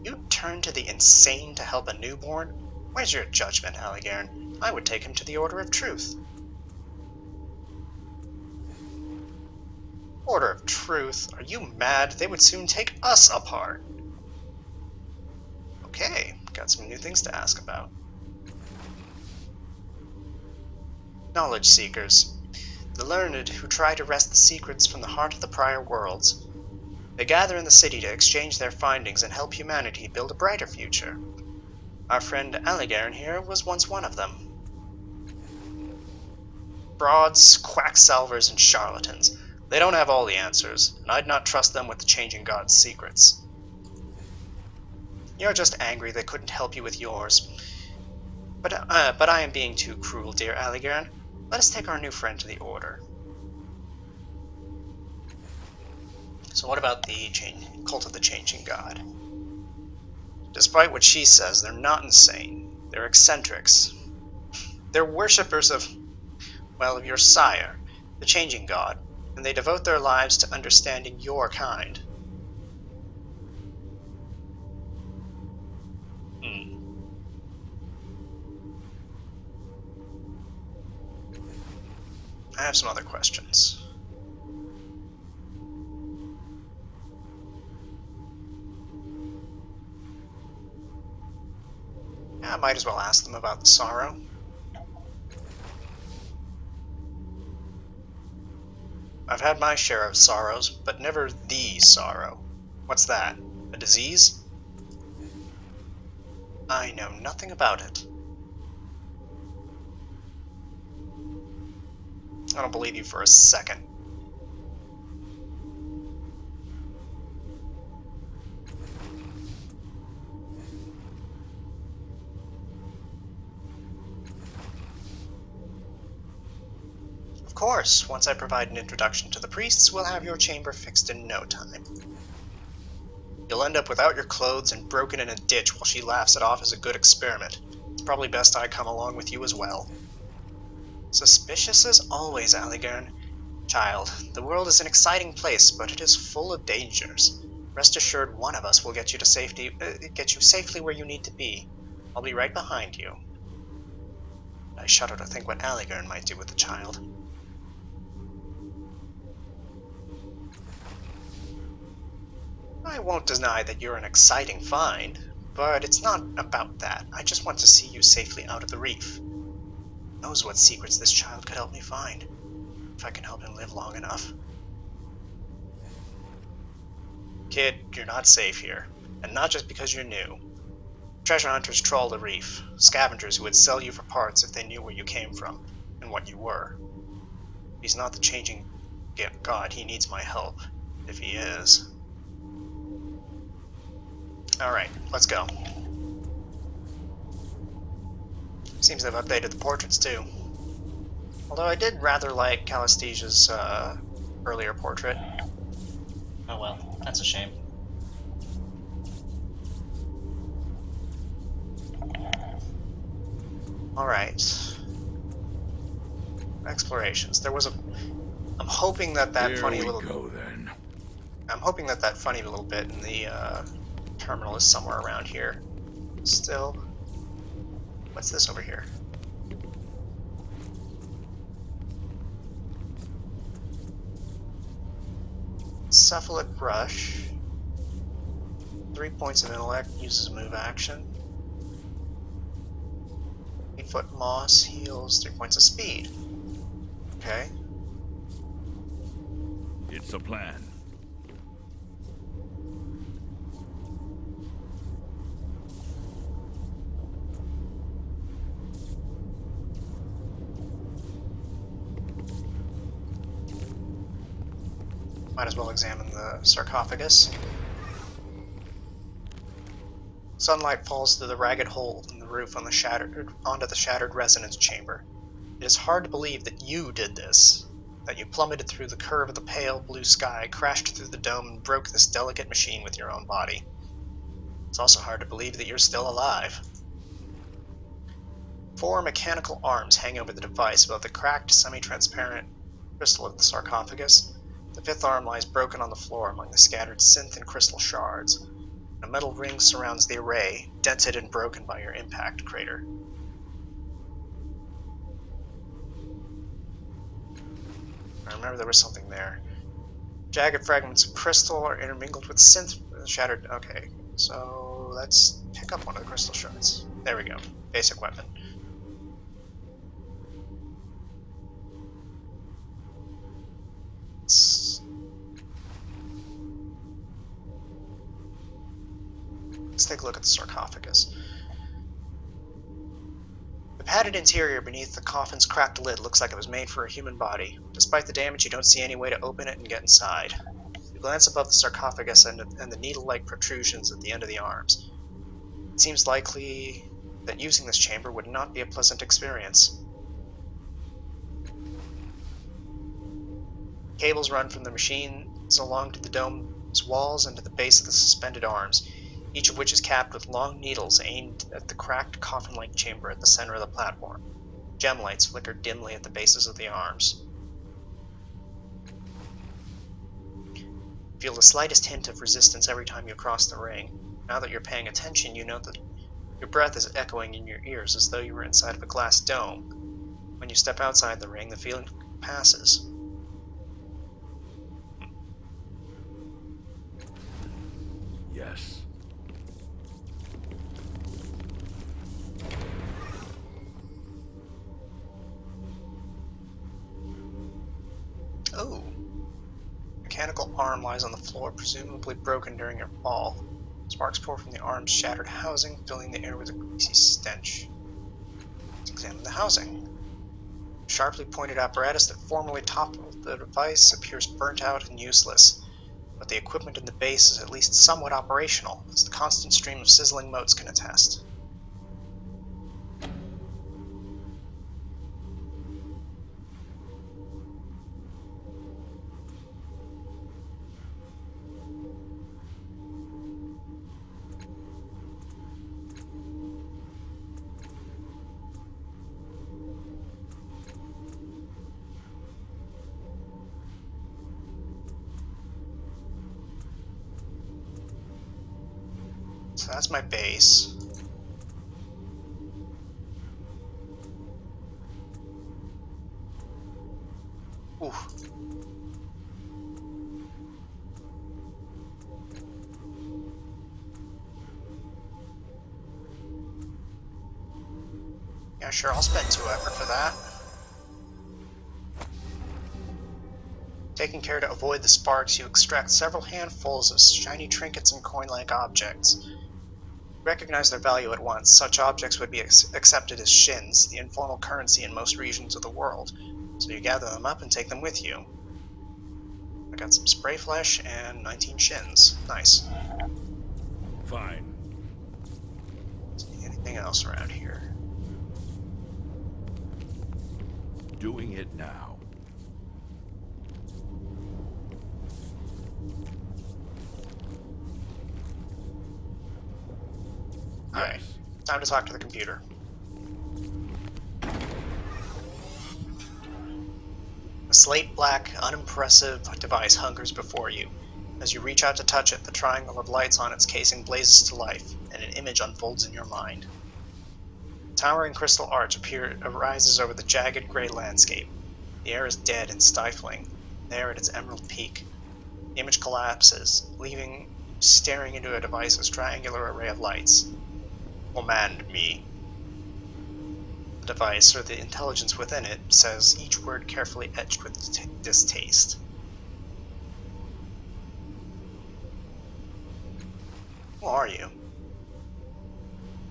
You turn to the insane to help a newborn? Where's your judgment, Aligairn? I would take him to the Order of Truth. Order of Truth? Are you mad? They would soon take us apart. Okay, got some new things to ask about. Knowledge Seekers. The learned who try to wrest the secrets from the heart of the prior worlds. They gather in the city to exchange their findings and help humanity build a brighter future. Our friend Aligairn here was once one of them. Frauds, quacksalvers, and charlatans. They don't have all the answers, and I'd not trust them with the Changing God's secrets. You're just angry they couldn't help you with yours. But I am being too cruel, dear Aligairn. Let us take our new friend to the Order. So what about the cult of the Changing God? Despite what she says, they're not insane. They're eccentrics. They're worshippers of, well, of your sire, the Changing God, and they devote their lives to understanding your kind. I have some other questions. Yeah, I might as well ask them about the sorrow. I've had my share of sorrows, but never the sorrow. What's that? A disease? I know nothing about it. I don't believe you for a second. course, once I provide an introduction to the priests, we'll have your chamber fixed in no time. You'll end up without your clothes and broken in a ditch while she laughs it off as a good experiment. It's probably best I come along with you as well. Suspicious as always, Aligarn. Child, the world is an exciting place, but it is full of dangers. Rest assured one of us will get you safely where you need to be. I'll be right behind you. I shudder to think what Aligarn might do with the child. I won't deny that you're an exciting find, but it's not about that. I just want to see you safely out of the reef. Who knows what secrets this child could help me find, if I can help him live long enough. Kid, you're not safe here, and not just because you're new. Treasure hunters trawl the reef, scavengers who would sell you for parts if they knew where you came from, and what you were. He's not the changing god, he needs my help, if he is. Alright, let's go. Seems they've updated the portraits too. Although I did rather like Calistesia's earlier portrait. Oh well, that's a shame. Alright. Explorations. There was a... I'm hoping that funny little... go then. I'm hoping that funny little bit in the terminal is somewhere around here. Still. What's this over here? Cephalid brush. 3 points of intellect, uses a move action. 8-foot moss, heals 3 points of speed. Okay. It's a plan. Might as well examine the sarcophagus. Sunlight falls through the ragged hole in the roof onto the shattered resonance chamber. It is hard to believe that you did this, that you plummeted through the curve of the pale blue sky, crashed through the dome, and broke this delicate machine with your own body. It's also hard to believe that you're still alive. 4 mechanical arms hang over the device above the cracked, semi-transparent crystal of the sarcophagus. The 5th arm lies broken on the floor among the scattered synth and crystal shards. A metal ring surrounds the array, dented and broken by your impact crater. I remember there was something there. Jagged fragments of crystal are intermingled with synth shattered... Okay, so let's pick up one of the crystal shards. There we go. Basic weapon. Let's take a look at the sarcophagus. The padded interior beneath the coffin's cracked lid looks like it was made for a human body. Despite the damage, you don't see any way to open it and get inside. You glance above the sarcophagus and the needle-like protrusions at the end of the arms. It seems likely that using this chamber would not be a pleasant experience. Cables run from the machines along to the dome's walls and to the base of the suspended arms, each of which is capped with long needles aimed at the cracked coffin-like chamber at the center of the platform. Gem lights flicker dimly at the bases of the arms. You feel the slightest hint of resistance every time you cross the ring. Now that you're paying attention, you note that your breath is echoing in your ears as though you were inside of a glass dome. When you step outside the ring, the feeling passes. Yes. Oh. Mechanical arm lies on the floor, presumably broken during your fall. Sparks pour from the arm's shattered housing, filling the air with a greasy stench. Let's examine the housing. A sharply pointed apparatus that formerly toppled the device appears burnt out and useless, but the equipment in the base is at least somewhat operational, as the constant stream of sizzling motes can attest. So that's my base. Ooh. Yeah, sure, I'll spend 2 effort for that. Taking care to avoid the sparks, you extract several handfuls of shiny trinkets and coin-like objects. Recognize their value at once. Such objects would be accepted as shins, the informal currency in most regions of the world. So you gather them up and take them with you. I got some spray flesh and 19 shins. Nice. Fine. See anything else around here? Doing it now. Alright, time to talk to the computer. A slate-black, unimpressive device hungers before you. As you reach out to touch it, the triangle of lights on its casing blazes to life, and an image unfolds in your mind. A towering crystal arch arises over the jagged gray landscape. The air is dead and stifling, there at its emerald peak. The image collapses, leaving you staring into a device's triangular array of lights. Command me. The device, or the intelligence within it, says, each word carefully etched with distaste. Who are you?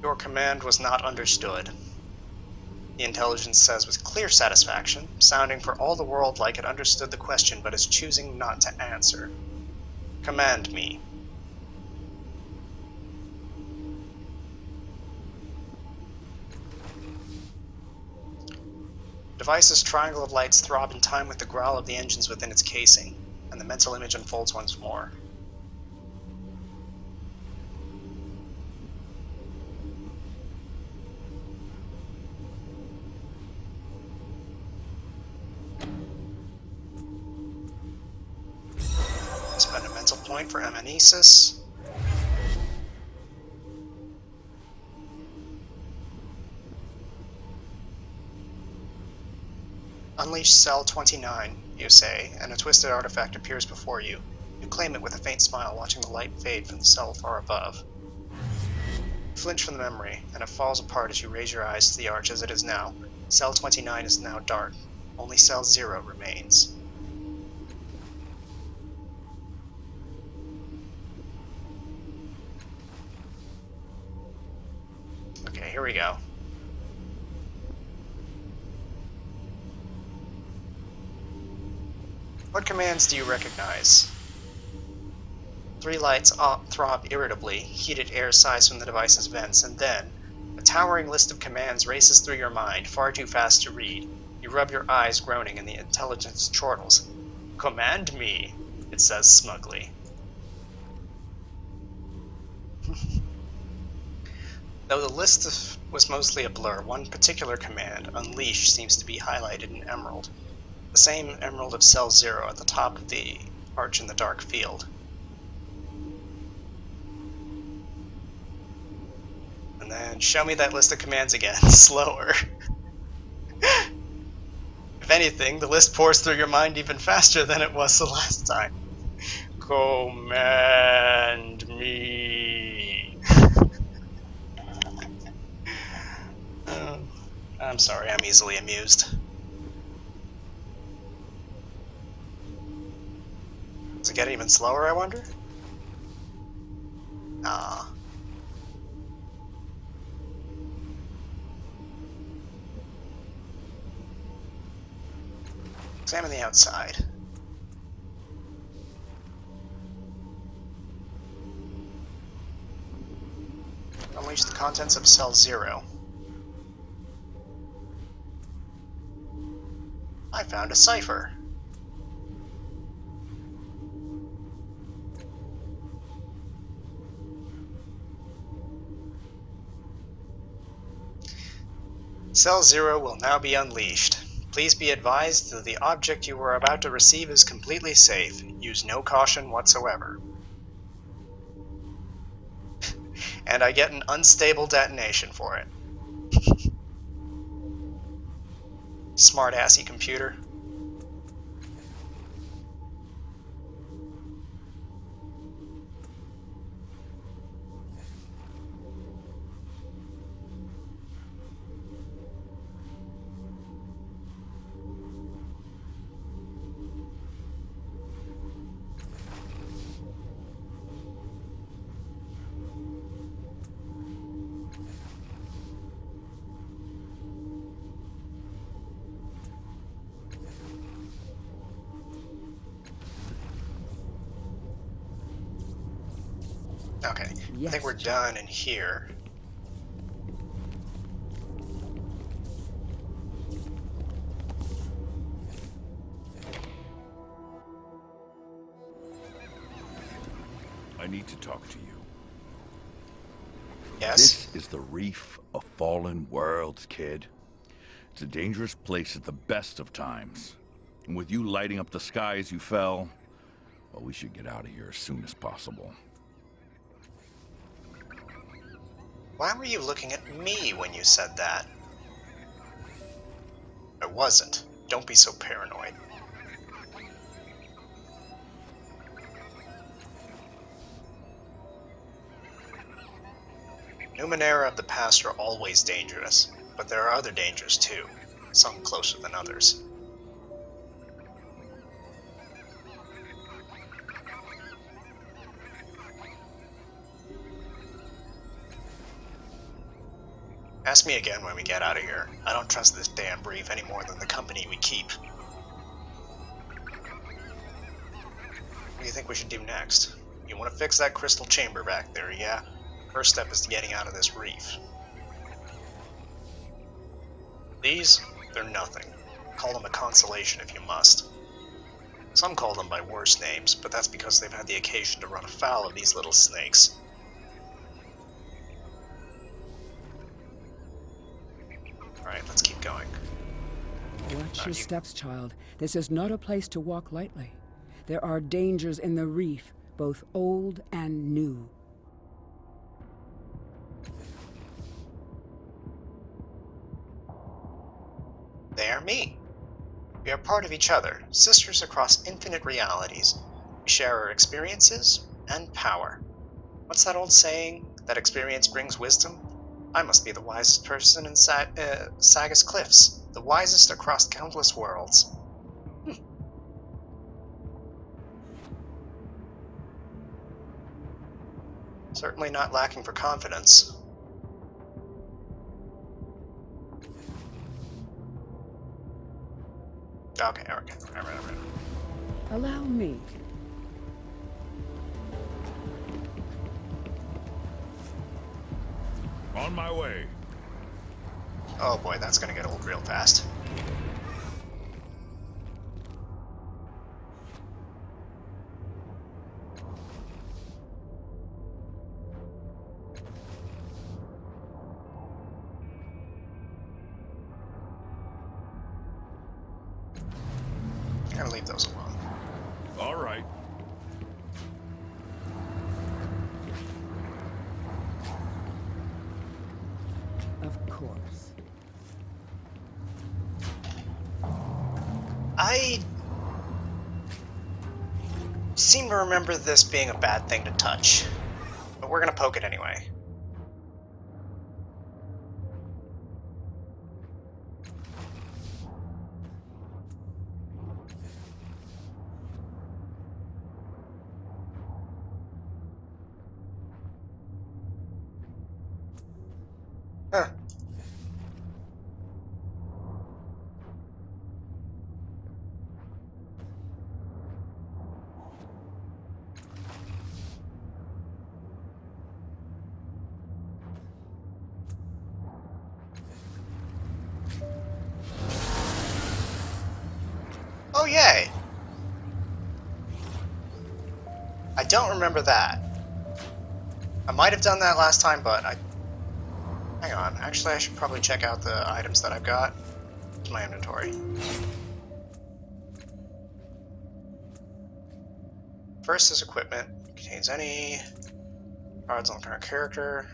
Your command was not understood. The intelligence says with clear satisfaction, sounding for all the world like it understood the question but is choosing not to answer. Command me. The device's triangle of lights throb in time with the growl of the engines within its casing, and the mental image unfolds once more. Spend a mental point for amnesis. Unleash Cell 29, you say, and a twisted artifact appears before you. You claim it with a faint smile, watching the light fade from the cell far above. You flinch from the memory, and it falls apart as you raise your eyes to the arch as it is now. Cell 29 is now dark. Only Cell 0 remains. Okay, here we go. What commands do you recognize? 3 lights throb irritably, heated air sighs from the device's vents, and then, a towering list of commands races through your mind, far too fast to read. You rub your eyes, groaning, and the intelligence chortles. Command me, it says smugly. Though the list was mostly a blur, one particular command, Unleash, seems to be highlighted in emerald. The same emerald of Cell 0 at the top of the arch in the dark field. And then show me that list of commands again, slower. If anything, the list pours through your mind even faster than it was the last time. Command me. I'm sorry, I'm easily amused. Does it get even slower, I wonder? Ah. Examine the outside. Unleash the contents of Cell 0. I found a cipher. Cell 0 will now be unleashed. Please be advised that the object you are about to receive is completely safe. Use no caution whatsoever. And I get an unstable detonation for it. Smart-assy computer. Okay, I think Yes, we're done in here. I need to talk to you. Yes? This is the Reef of Fallen Worlds, kid. It's a dangerous place at the best of times. And with you lighting up the sky as you fell, well, we should get out of here as soon as possible. Why were you looking at me when you said that? I wasn't. Don't be so paranoid. Numenera of the past are always dangerous, but there are other dangers too, some closer than others. Ask me again when we get out of here. I don't trust this damn brief any more than the company we keep. What do you think we should do next? You want to fix that crystal chamber back there, yeah? First step is getting out of this reef. These, they're nothing. Call them a consolation if you must. Some call them by worse names, but that's because they've had the occasion to run afoul of these little snakes. Alright, let's keep going. watch your steps, child. This is not a place to walk lightly. There are dangers in the reef, both old and new. They are me. We are part of each other, sisters across infinite realities. We share our experiences and power. What's that old saying? That experience brings wisdom? I must be the wisest person in Sagas Cliffs, the wisest across countless worlds. Certainly not lacking for confidence. Okay, alright. Allow me. On my way. Oh boy, that's gonna get old real fast. Gotta leave those alone. All right. Of course. I seem to remember this being a bad thing to touch, but we're gonna poke it anyway. Huh. Oh, yay! I don't remember that. I might have done that last time, but I... Hang on, actually I should probably check out the items that I've got in my inventory. First is equipment. Contains any Odds on current character.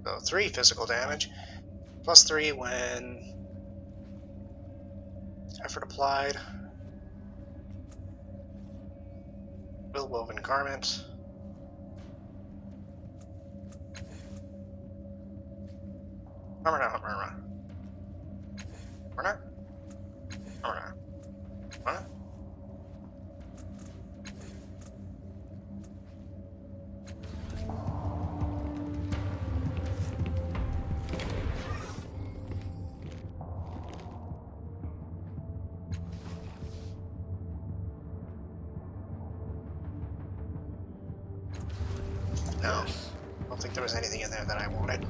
So 3 physical damage, plus 3 when effort applied. Will woven garment. Armor. No, I don't think there was anything in there that I wanted.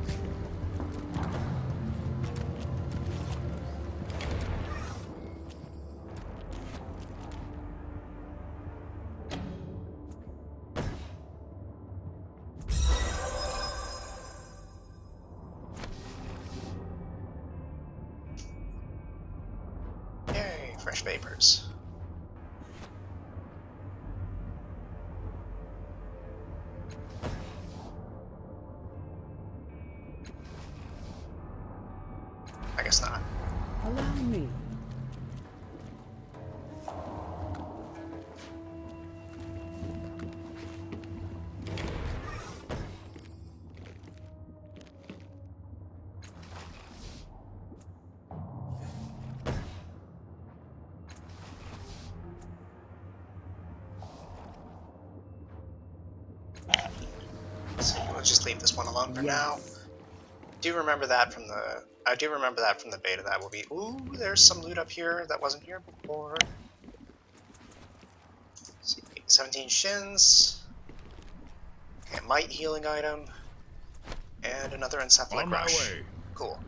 Yay, fresh vapors. I guess not. Allow me. So we'll just leave this one alone for now. Yes. I do remember that from the beta. That will be. Ooh, there's some loot up here that wasn't here before. See, 17 shins. Okay, might healing item. And another encephalic On my rush. way. Cool.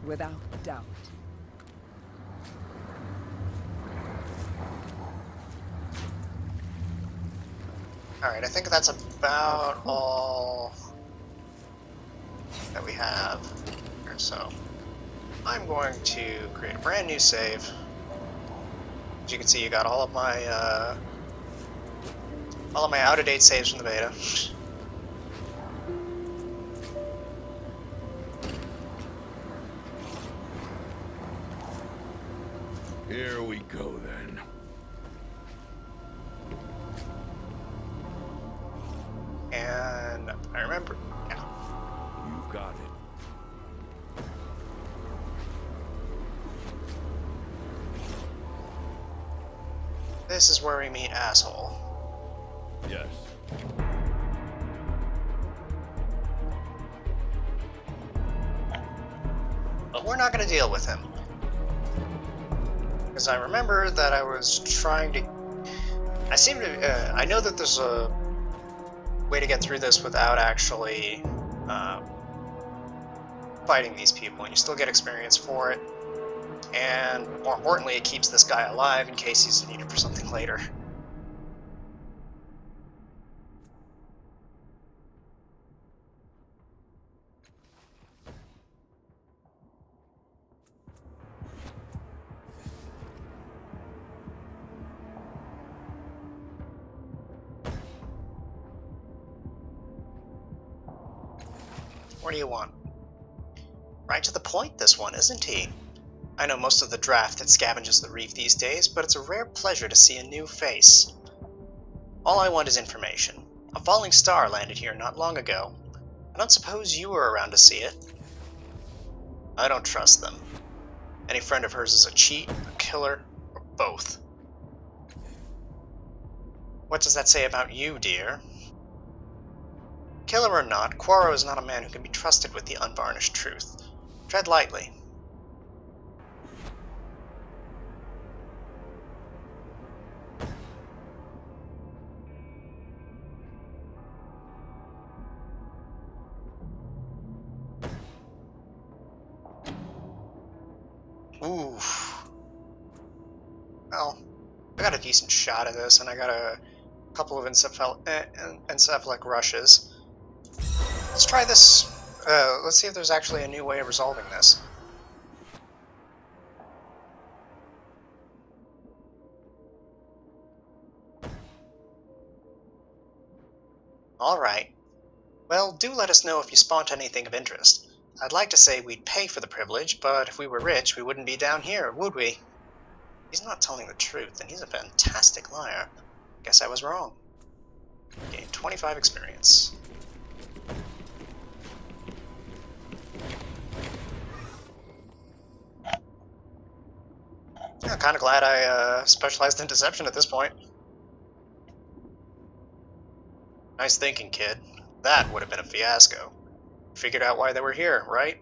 Without doubt. Alright, I think that's about all that we have here, so I'm going to create a brand new save. As you can see, you got all of my out-of-date saves from the beta. Here we go then. And I remember, yeah. You got it. This is where we meet Asshole. Yes. But we're not going to deal with him. Because I remember that I was trying to... I know that there's a way to get through this without actually fighting these people, and you still get experience for it. And more importantly, it keeps this guy alive in case he's needed for something later. What do you want? Right to the point, this one, isn't he? I know most of the draft that scavenges the reef these days, but it's a rare pleasure to see a new face. All I want is information. A falling star landed here not long ago. I don't suppose you were around to see it. I don't trust them. Any friend of hers is a cheat, a killer, or both. What does that say about you, dear? Killer or not, Quarro is not a man who can be trusted with the unvarnished truth. Tread lightly. Ooh. Well, I got a decent shot of this, and I got a couple of encephalic rushes. Let's try this. Let's see if there's actually a new way of resolving this. Alright. Well, do let us know if you spot anything of interest. I'd like to say we'd pay for the privilege, but if we were rich, we wouldn't be down here, would we? He's not telling the truth, and he's a fantastic liar. Guess I was wrong. Gained 25 experience. Yeah, kind of glad I specialized in deception at this point. Nice thinking, kid. That would have been a fiasco. Figured out why they were here, right?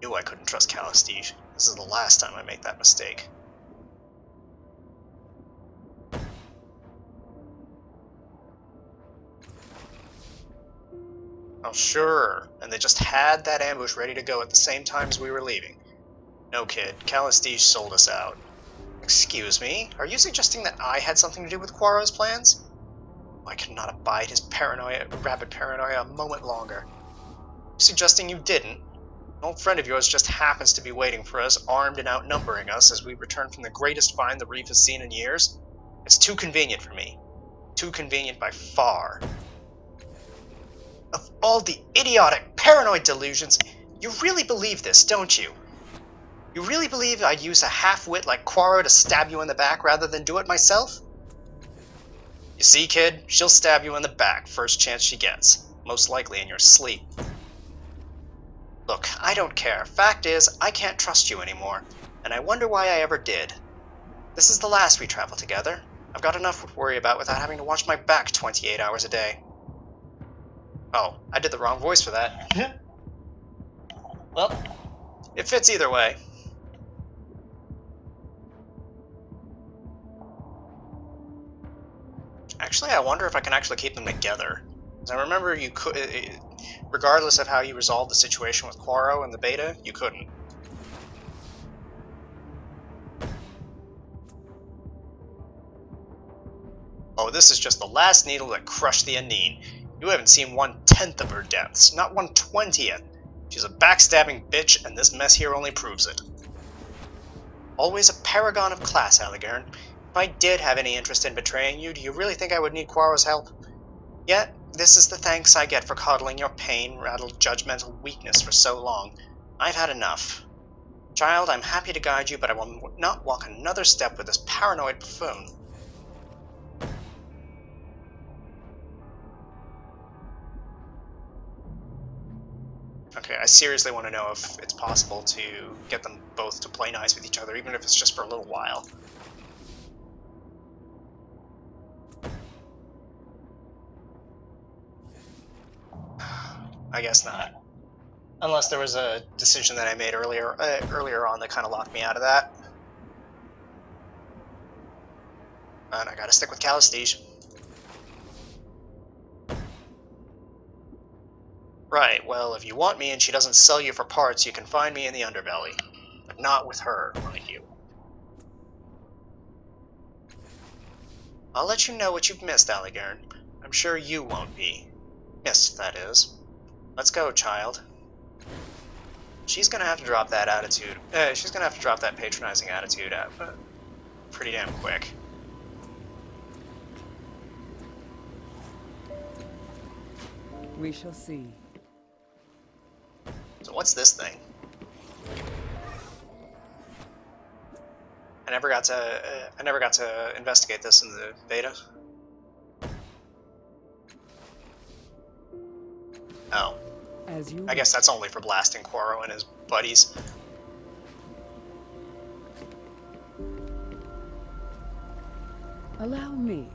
Knew I couldn't trust Calistige. This is the last time I make that mistake. Oh, sure. And they just had that ambush ready to go at the same time as we were leaving. No, kid. Calistige sold us out. Excuse me? Are you suggesting that I had something to do with Quaro's plans? I cannot abide his rabid paranoia a moment longer. Suggesting you didn't? An old friend of yours just happens to be waiting for us, armed and outnumbering us as we return from the greatest find the reef has seen in years? It's too convenient for me. Too convenient by far. Of all the idiotic, paranoid delusions, you really believe this, don't you? You really believe I'd use a half-wit like Quaro to stab you in the back rather than do it myself? You see, kid, she'll stab you in the back first chance she gets, most likely in your sleep. Look, I don't care. Fact is, I can't trust you anymore, and I wonder why I ever did. This is the last we travel together. I've got enough to worry about without having to watch my back 28 hours a day. Oh, I did the wrong voice for that. Well, it fits either way. Actually, I wonder if I can actually keep them together. Because I remember you could, regardless of how you resolved the situation with Quaro and the beta, you couldn't. Oh, this is just the last needle that crushed the Anine. You haven't seen 1/10 of her deaths, not 1/20th. She's a backstabbing bitch, and this mess here only proves it. Always a paragon of class, Aligarn. If I did have any interest in betraying you, do you really think I would need Quaro's help? Yet, this is the thanks I get for coddling your pain-rattled judgmental weakness for so long. I've had enough. Child, I'm happy to guide you, but I will not walk another step with this paranoid buffoon. Okay, I seriously want to know if it's possible to get them both to play nice with each other, even if it's just for a little while. I guess not. Unless there was a decision that I made earlier on that kind of locked me out of that. And I gotta stick with Calistige. Right, well, if you want me and she doesn't sell you for parts, you can find me in the underbelly. But not with her, mind you. I'll let you know what you've missed, Aligarn. I'm sure you won't be. Missed, that is. Let's go, child. She's gonna have to drop that attitude. She's gonna have to drop that patronizing attitude pretty damn quick. We shall see. So what's this thing? I never got to investigate this in the beta. Oh. As you I guess that's only for blasting Quaro and his buddies. allow me.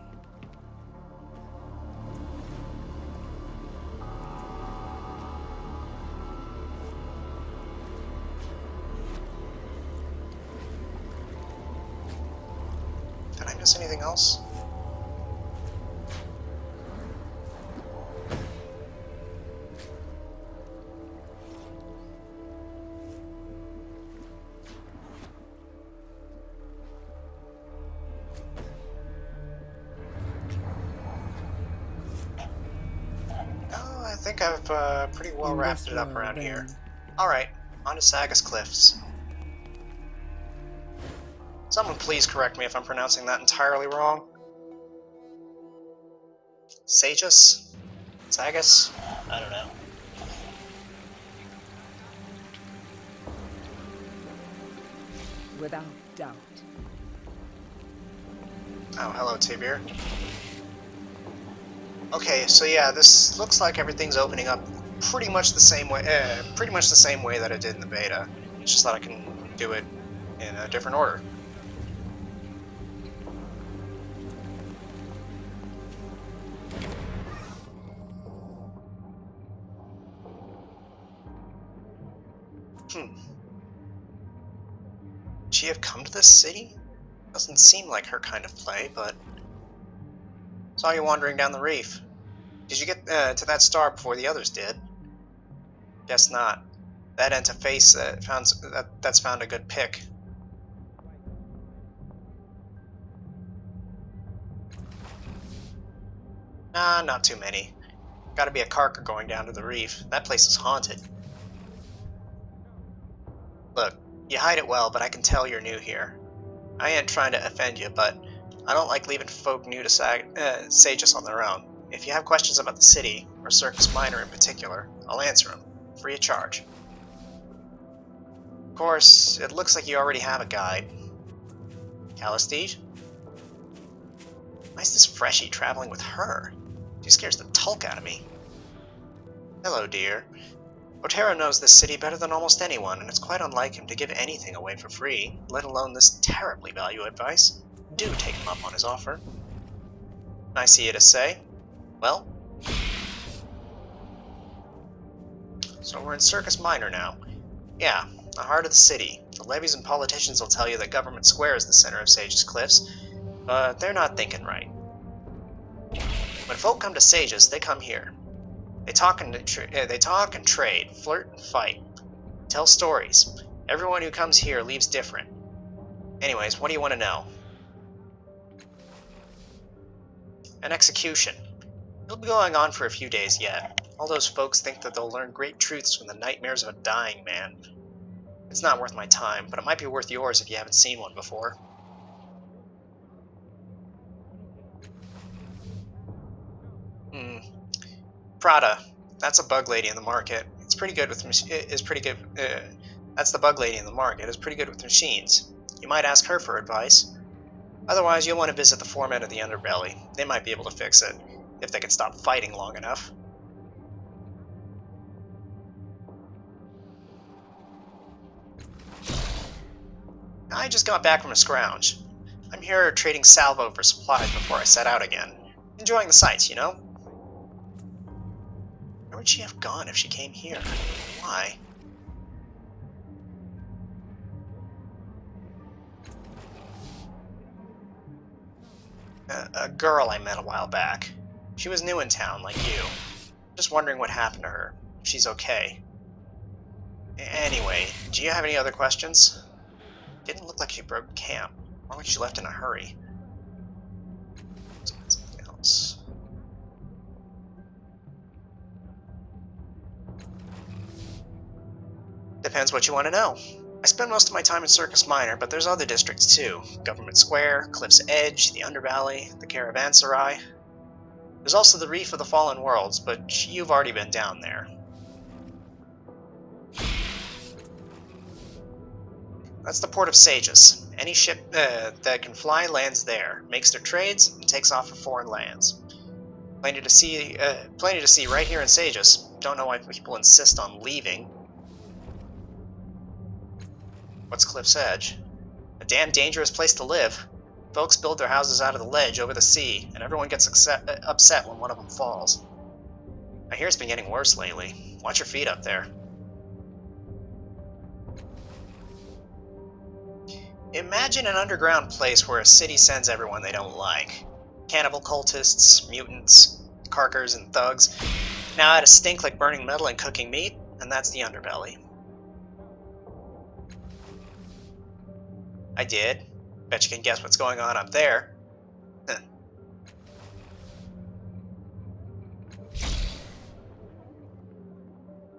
Did I miss anything else? think I've pretty well In wrapped this it up world, around here. then. Alright, on to Sagas Cliffs. Someone please correct me if I'm pronouncing that entirely wrong. Sagus? Sagas? I don't know. Without doubt. Oh, hello, Tibir. Okay, so yeah, this looks like everything's opening up pretty much the same way. That it did in the beta. It's just that I can do it in a different order. Would she have come to this city? Doesn't seem like her kind of play, but saw you wandering down the reef. Did you get to that star before the others did? Guess not. That interface that's found a good pick. Nah, not too many. Gotta be a carker going down to the reef. That place is haunted. Look, you hide it well, but I can tell you're new here. I ain't trying to offend you, but I don't like leaving folk new to Sagus on their own. If you have questions about the city, or Circus Minor in particular, I'll answer them, free of charge. Of course, it looks like you already have a guide. Calistige? Why's this freshie traveling with her? She scares the tulk out of me. Hello, dear. Otero knows this city better than almost anyone, and it's quite unlike him to give anything away for free, let alone this terribly valuable advice. Do take him up on his offer. I see you to say. Well? So we're in Circus Minor now. Yeah, the heart of the city. The levies and politicians will tell you that Government Square is the center of Sage's Cliffs, but they're not thinking right. When folk come to Sage's, they come here. They talk and trade, flirt and fight, tell stories. Everyone who comes here leaves different. Anyways, what do you want to know? An execution. It'll be going on for a few days yet. All those folks think that they'll learn great truths from the nightmares of a dying man. It's not worth my time, but it might be worth yours if you haven't seen one before. Prada. That's a bug lady in the market. It's pretty good with that's the bug lady in the market. It's pretty good with machines. You might ask her for advice. Otherwise, you'll want to visit the foreman of the underbelly. They might be able to fix it, if they can stop fighting long enough. I just got back from a scrounge. I'm here trading salvo for supplies before I set out again. Enjoying the sights, you know? Where would she have gone if she came here? Why? A girl I met a while back. She was new in town, like you. Just wondering what happened to her. If she's okay. Anyway, do you have any other questions? Didn't look like she broke camp. Or like she left in a hurry. Something else. Depends what you want to know. I spend most of my time in Circus Minor, but there's other districts too. Government Square, Cliff's Edge, the Undervalley, the Caravanserai. There's also the Reef of the Fallen Worlds, but you've already been down there. That's the port of Sages. Any ship that can fly lands there, makes their trades, and takes off for foreign lands. Plenty to see right here in Sages. Don't know why people insist on leaving. What's Cliff's Edge? A damn dangerous place to live. Folks build their houses out of the ledge over the sea, and everyone gets upset when one of them falls. I hear it's been getting worse lately. Watch your feet up there. Imagine an underground place where a city sends everyone they don't like. Cannibal cultists, mutants, carkers, and thugs. Now add a stink like burning metal and cooking meat, and that's the underbelly. I did. Bet you can guess what's going on up there.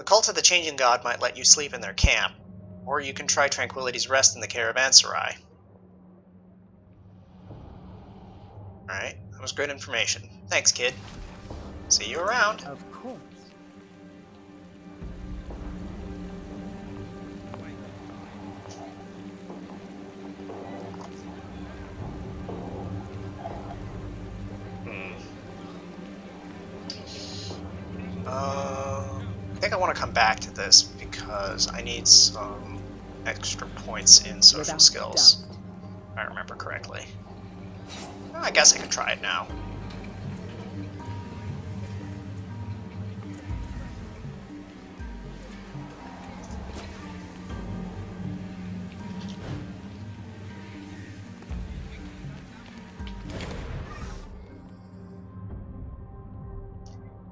Cult of the Changing God might let you sleep in their camp, or you can try Tranquility's Rest in the Caravanserai. Alright, that was great information. Thanks, kid. See you around. Of course. I think I want to come back to this because I need some extra points in social Without skills, doubt. if I remember correctly. Well, I guess I can try it now.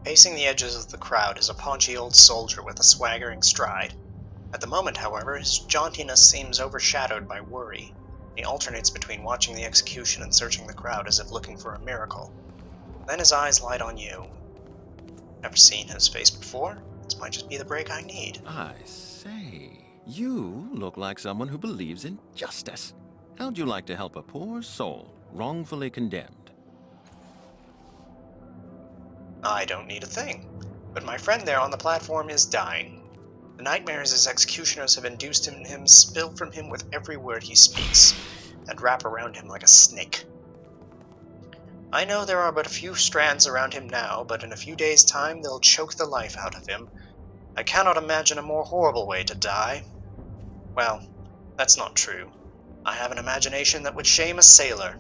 Pacing the edges of the crowd is a paunchy old soldier with a swaggering stride. At the moment, however, his jauntiness seems overshadowed by worry. He alternates between watching the execution and searching the crowd as if looking for a miracle. Then his eyes light on you. Never seen his face before? This might just be the break I need. I say, you look like someone who believes in justice. How'd you like to help a poor soul wrongfully condemned? I don't need a thing. But my friend there on the platform is dying. The nightmares his executioners have induced in him spill from him with every word he speaks, and wrap around him like a snake. I know there are but a few strands around him now, but in a few days' time they'll choke the life out of him. I cannot imagine a more horrible way to die. Well, that's not true. I have an imagination that would shame a sailor.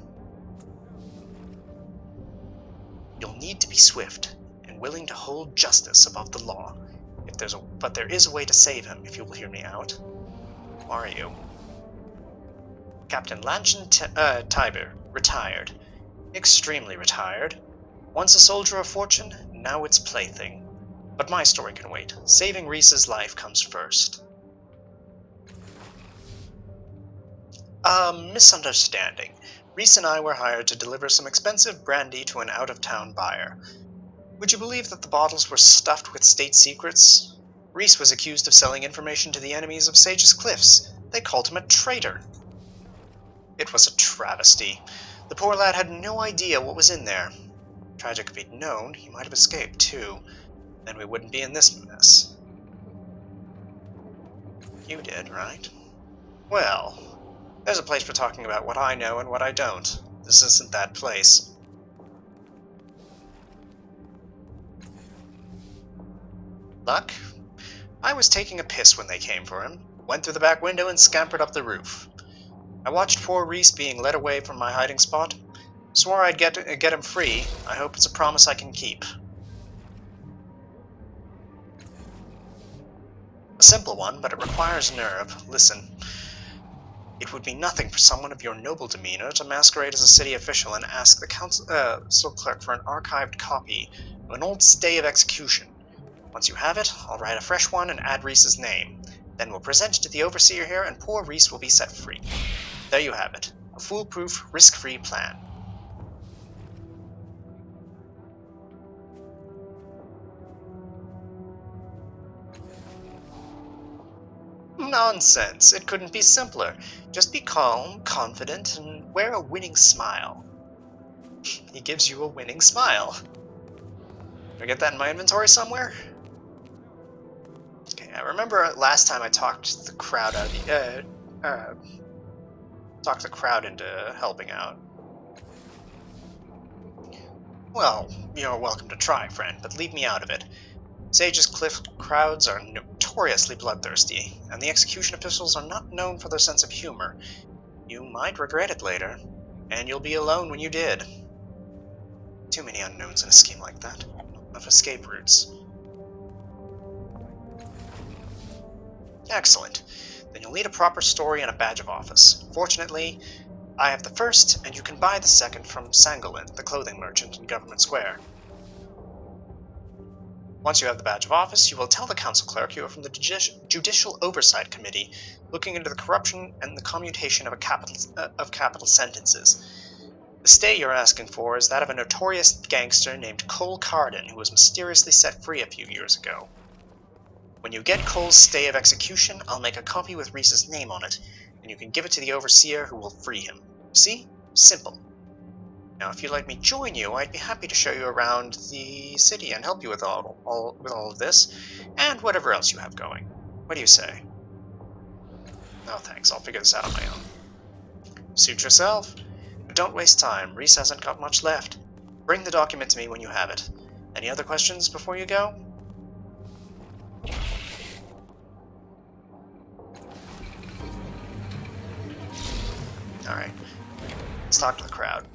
You'll need to be swift, and willing to hold justice above the law. But there is a way to save him, if you will hear me out. Who are you? Captain Lanchin Tiber, retired. Extremely retired. Once a soldier of fortune, now its plaything. But my story can wait. Saving Reese's life comes first. Misunderstanding. Reese and I were hired to deliver some expensive brandy to an out-of-town buyer. Would you believe that the bottles were stuffed with state secrets? Reese was accused of selling information to the enemies of Sage's Cliffs. They called him a traitor. It was a travesty. The poor lad had no idea what was in there. Tragic if he'd known, he might have escaped too. Then we wouldn't be in this mess. You did, right? Well, there's a place for talking about what I know and what I don't. This isn't that place. Luck? I was taking a piss when they came for him. Went through the back window and scampered up the roof. I watched poor Reese being led away from my hiding spot. Swore I'd get him free. I hope it's a promise I can keep. A simple one, but it requires nerve. Listen. It would be nothing for someone of your noble demeanor to masquerade as a city official and ask the council clerk for an archived copy of an old stay of execution. Once you have it, I'll write a fresh one and add Reese's name. Then we'll present it to the overseer here, and poor Reese will be set free. There you have it. A foolproof, risk-free plan. Nonsense. It couldn't be simpler. Just be calm, confident, and wear a winning smile. He gives you a winning smile. Did I get that in my inventory somewhere? Okay, I remember last time I talked the crowd out of talked the crowd into helping out. Well, you're welcome to try, friend, but leave me out of it. Sage's Cliff crowds are notoriously bloodthirsty, and the execution officials are not known for their sense of humor. You might regret it later, and you'll be alone when you did. Too many unknowns in a scheme like that. Not enough escape routes. Excellent. Then you'll need a proper story and a badge of office. Fortunately, I have the first, and you can buy the second from Sangolin, the clothing merchant in Government Square. Once you have the badge of office, you will tell the council clerk you are from the Judicial Oversight Committee, looking into the corruption and the commutation of capital sentences. The stay you're asking for is that of a notorious gangster named Cole Carden, who was mysteriously set free a few years ago. When you get Cole's stay of execution, I'll make a copy with Reese's name on it, and you can give it to the Overseer who will free him. See? Simple. Now, if you'd like me to join you, I'd be happy to show you around the city and help you with all of this, and whatever else you have going. What do you say? No thanks, I'll figure this out on my own. Suit yourself. But don't waste time, Reese hasn't got much left. Bring the document to me when you have it. Any other questions before you go? Alright. Let's talk to the crowd.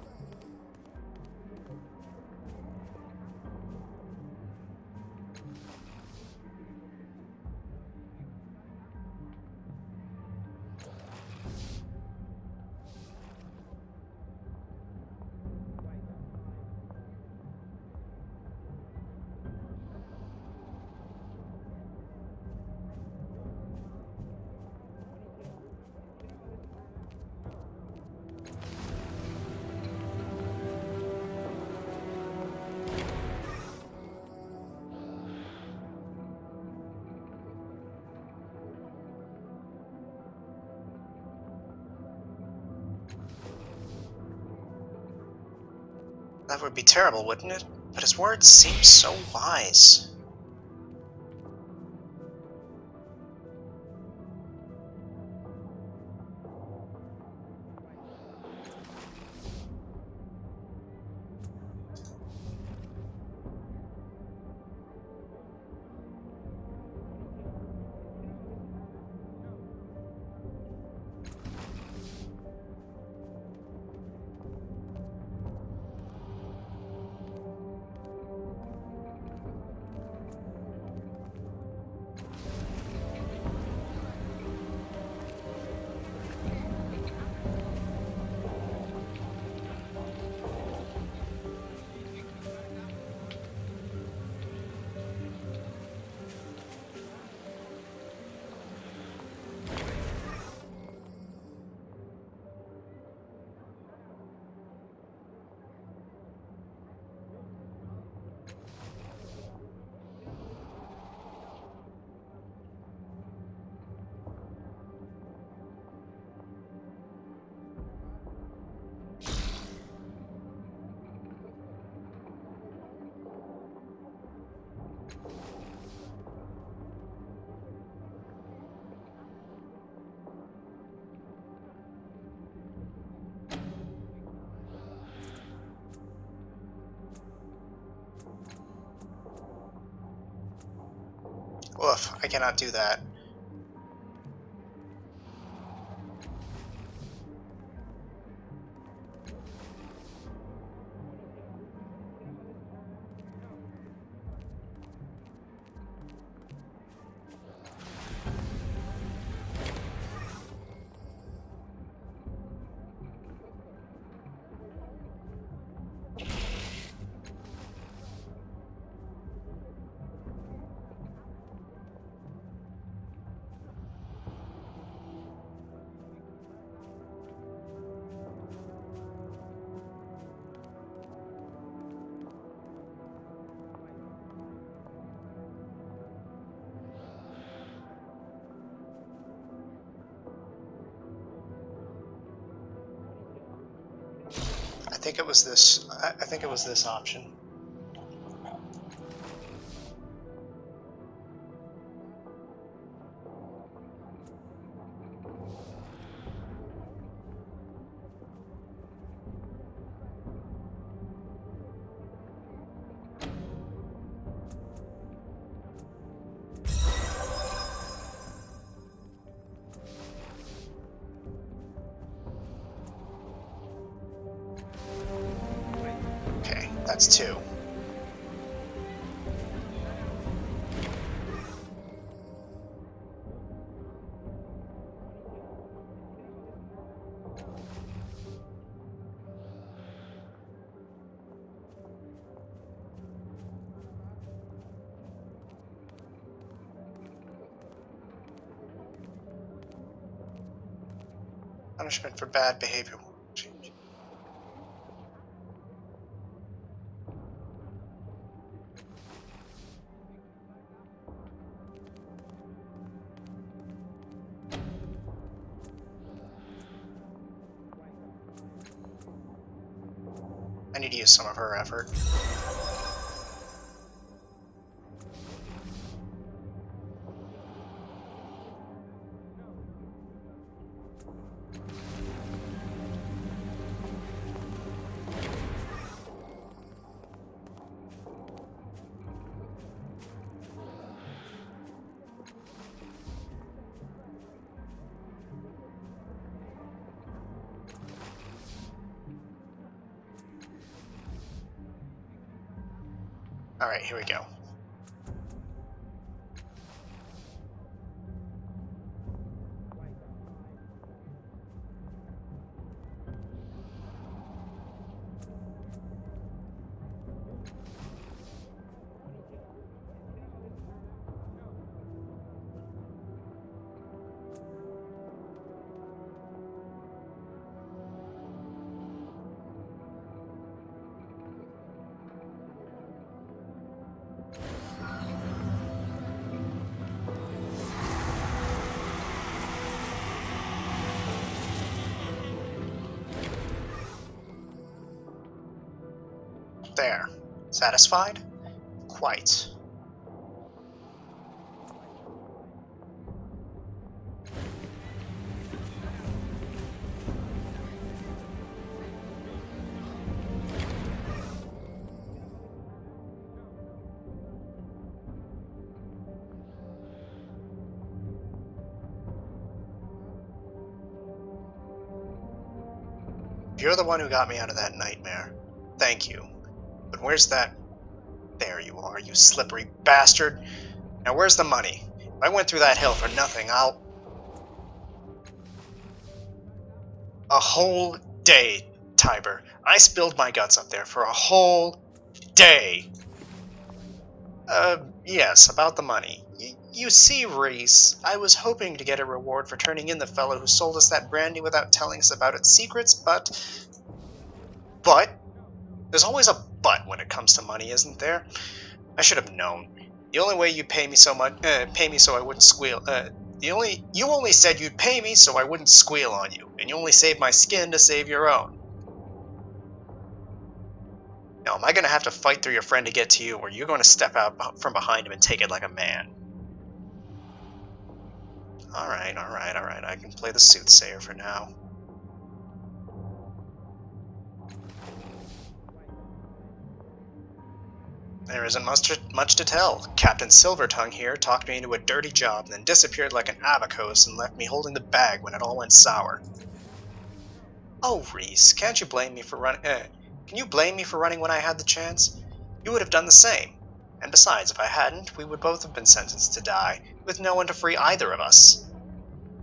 That would be terrible, wouldn't it? But his words seem so wise. Oof, I cannot do that. I think it was this. I think it was this option. Okay, that's two. Punishment for bad behavior. I need to use some of her effort. Alright, here we go. There. Satisfied? Quite. You're the one who got me out of that nightmare. Thank you. But where's that... There you are, you slippery bastard. Now where's the money? If I went through that hill for nothing, I'll... A whole day, Tiber. I spilled my guts up there for a whole day. Yes, about the money. You see, Reese, I was hoping to get a reward for turning in the fellow who sold us that brandy without telling us about its secrets, but... There's always a but when it comes to money, isn't there? I should have known. The only way you pay me so I wouldn't squeal, you only said you'd pay me so I wouldn't squeal on you, and you only saved my skin to save your own. Now, am I going to have to fight through your friend to get to you, or you're going to step out from behind him and take it like a man? Alright, I can play the soothsayer for now. There isn't much to tell. Captain Silvertongue here talked me into a dirty job and then disappeared like an abacos and left me holding the bag when it all went sour. Oh, Reese, can't you blame me for running? Can you blame me for running when I had the chance? You would have done the same. And besides, if I hadn't, we would both have been sentenced to die, with no one to free either of us.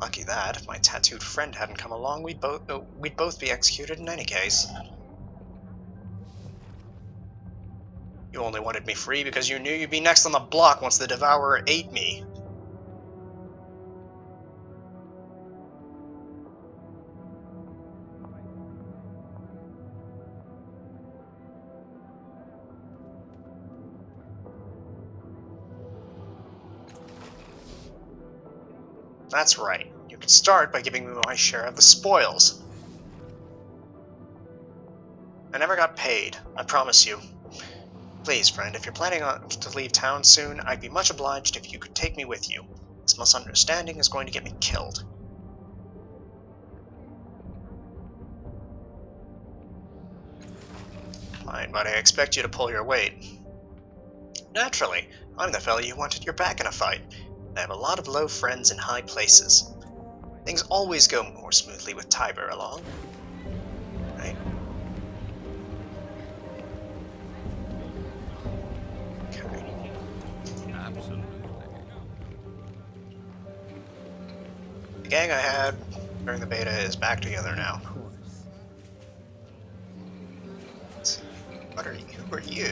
Lucky that, if my tattooed friend hadn't come along, we'd both be executed in any case. You only wanted me free because you knew you'd be next on the block once the Devourer ate me. That's right. You could start by giving me my share of the spoils. I never got paid, I promise you. Please, friend, if you're planning to leave town soon, I'd be much obliged if you could take me with you. This misunderstanding is going to get me killed. Fine, but I expect you to pull your weight. Naturally, I'm the fellow you wanted your back in a fight. I have a lot of low friends in high places. Things always go more smoothly with Tiber along. Right? Okay. Absolutely. The gang I had during the beta is back together now. Of course. Who are you?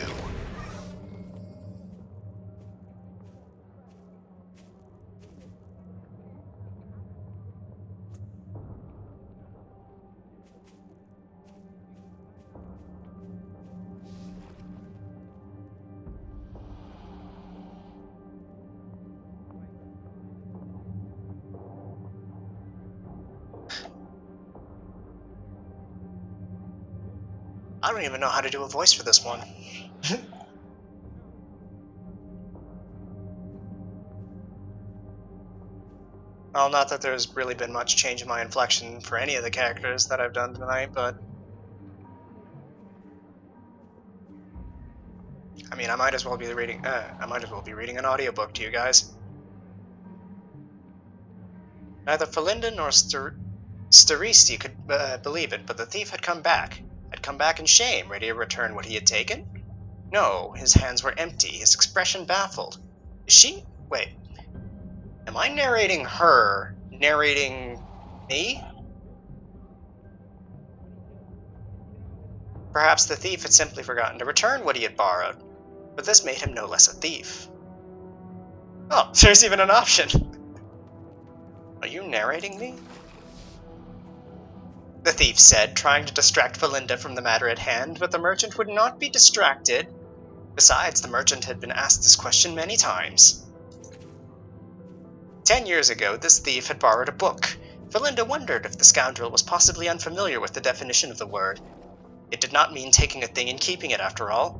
I don't even know how to do a voice for this one. Well, not that there's really been much change in my inflection for any of the characters that I've done tonight, but I mean, I might as well be reading an audiobook to you guys. Neither Felinda nor Steristi could believe it, but the thief had come back. Had come back in shame, ready to return what he had taken? No, his hands were empty, his expression baffled. Is she? Wait. Am I narrating her? Narrating me? Perhaps the thief had simply forgotten to return what he had borrowed, but this made him no less a thief. Oh, there's even an option! Are you narrating me? The thief said, trying to distract Felinda from the matter at hand, but the merchant would not be distracted. Besides, the merchant had been asked this question many times. 10 years ago, this thief had borrowed a book. Felinda wondered if the scoundrel was possibly unfamiliar with the definition of the word. It did not mean taking a thing and keeping it, after all.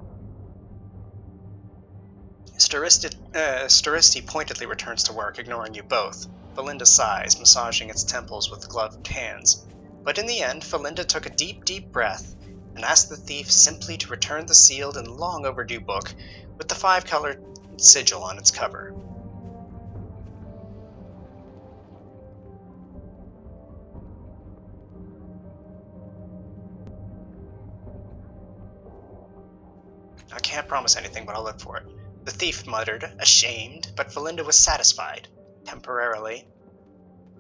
Steristi pointedly returns to work, ignoring you both. Felinda sighs, massaging its temples with gloved hands. But in the end, Felinda took a deep, deep breath and asked the thief simply to return the sealed and long overdue book with the 5-colored sigil on its cover. I can't promise anything, but I'll look for it. The thief muttered, ashamed, but Felinda was satisfied, temporarily.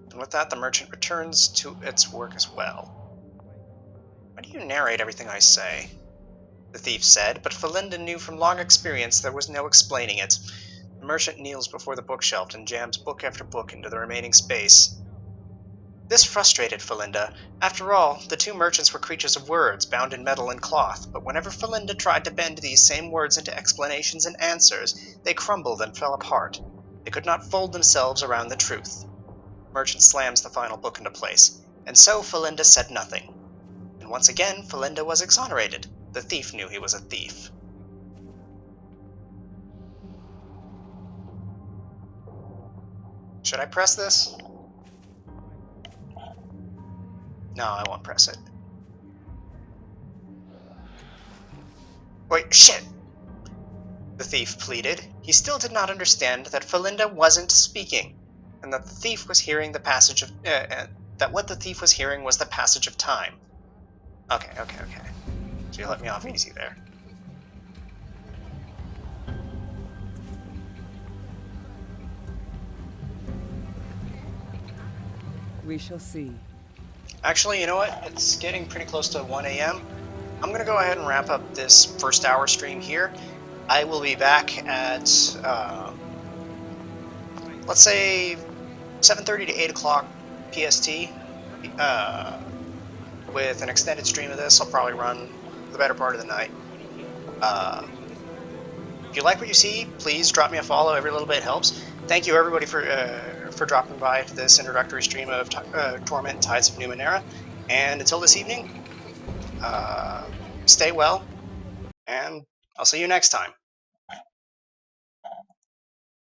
And with that, the merchant returns to its work as well. Why do you narrate everything I say? The thief said, but Felinda knew from long experience there was no explaining it. The merchant kneels before the bookshelf and jams book after book into the remaining space. This frustrated Felinda. After all, the two merchants were creatures of words, bound in metal and cloth, but whenever Felinda tried to bend these same words into explanations and answers, they crumbled and fell apart. They could not fold themselves around the truth. The merchant slams the final book into place, and so Felinda said nothing. And once again, Felinda was exonerated. The thief knew he was a thief. Should I press this? No, I won't press it. Wait, shit! The thief pleaded. He still did not understand that Felinda wasn't speaking, and that the thief was hearing the passage of that what the thief was hearing was the passage of time. Okay. So you let me off easy there. We shall see. Actually, you know what? It's getting pretty close to 1 a.m. I'm going to go ahead and wrap up this first hour stream here. I will be back at, let's say, 7:30 to 8 o'clock PST with an extended stream of this. I'll probably run the better part of the night. If you like what you see, please drop me a follow. Every little bit helps. Thank you, everybody, for dropping by to this introductory stream of Torment and Tides of Numenera. And until this evening, stay well, and I'll see you next time.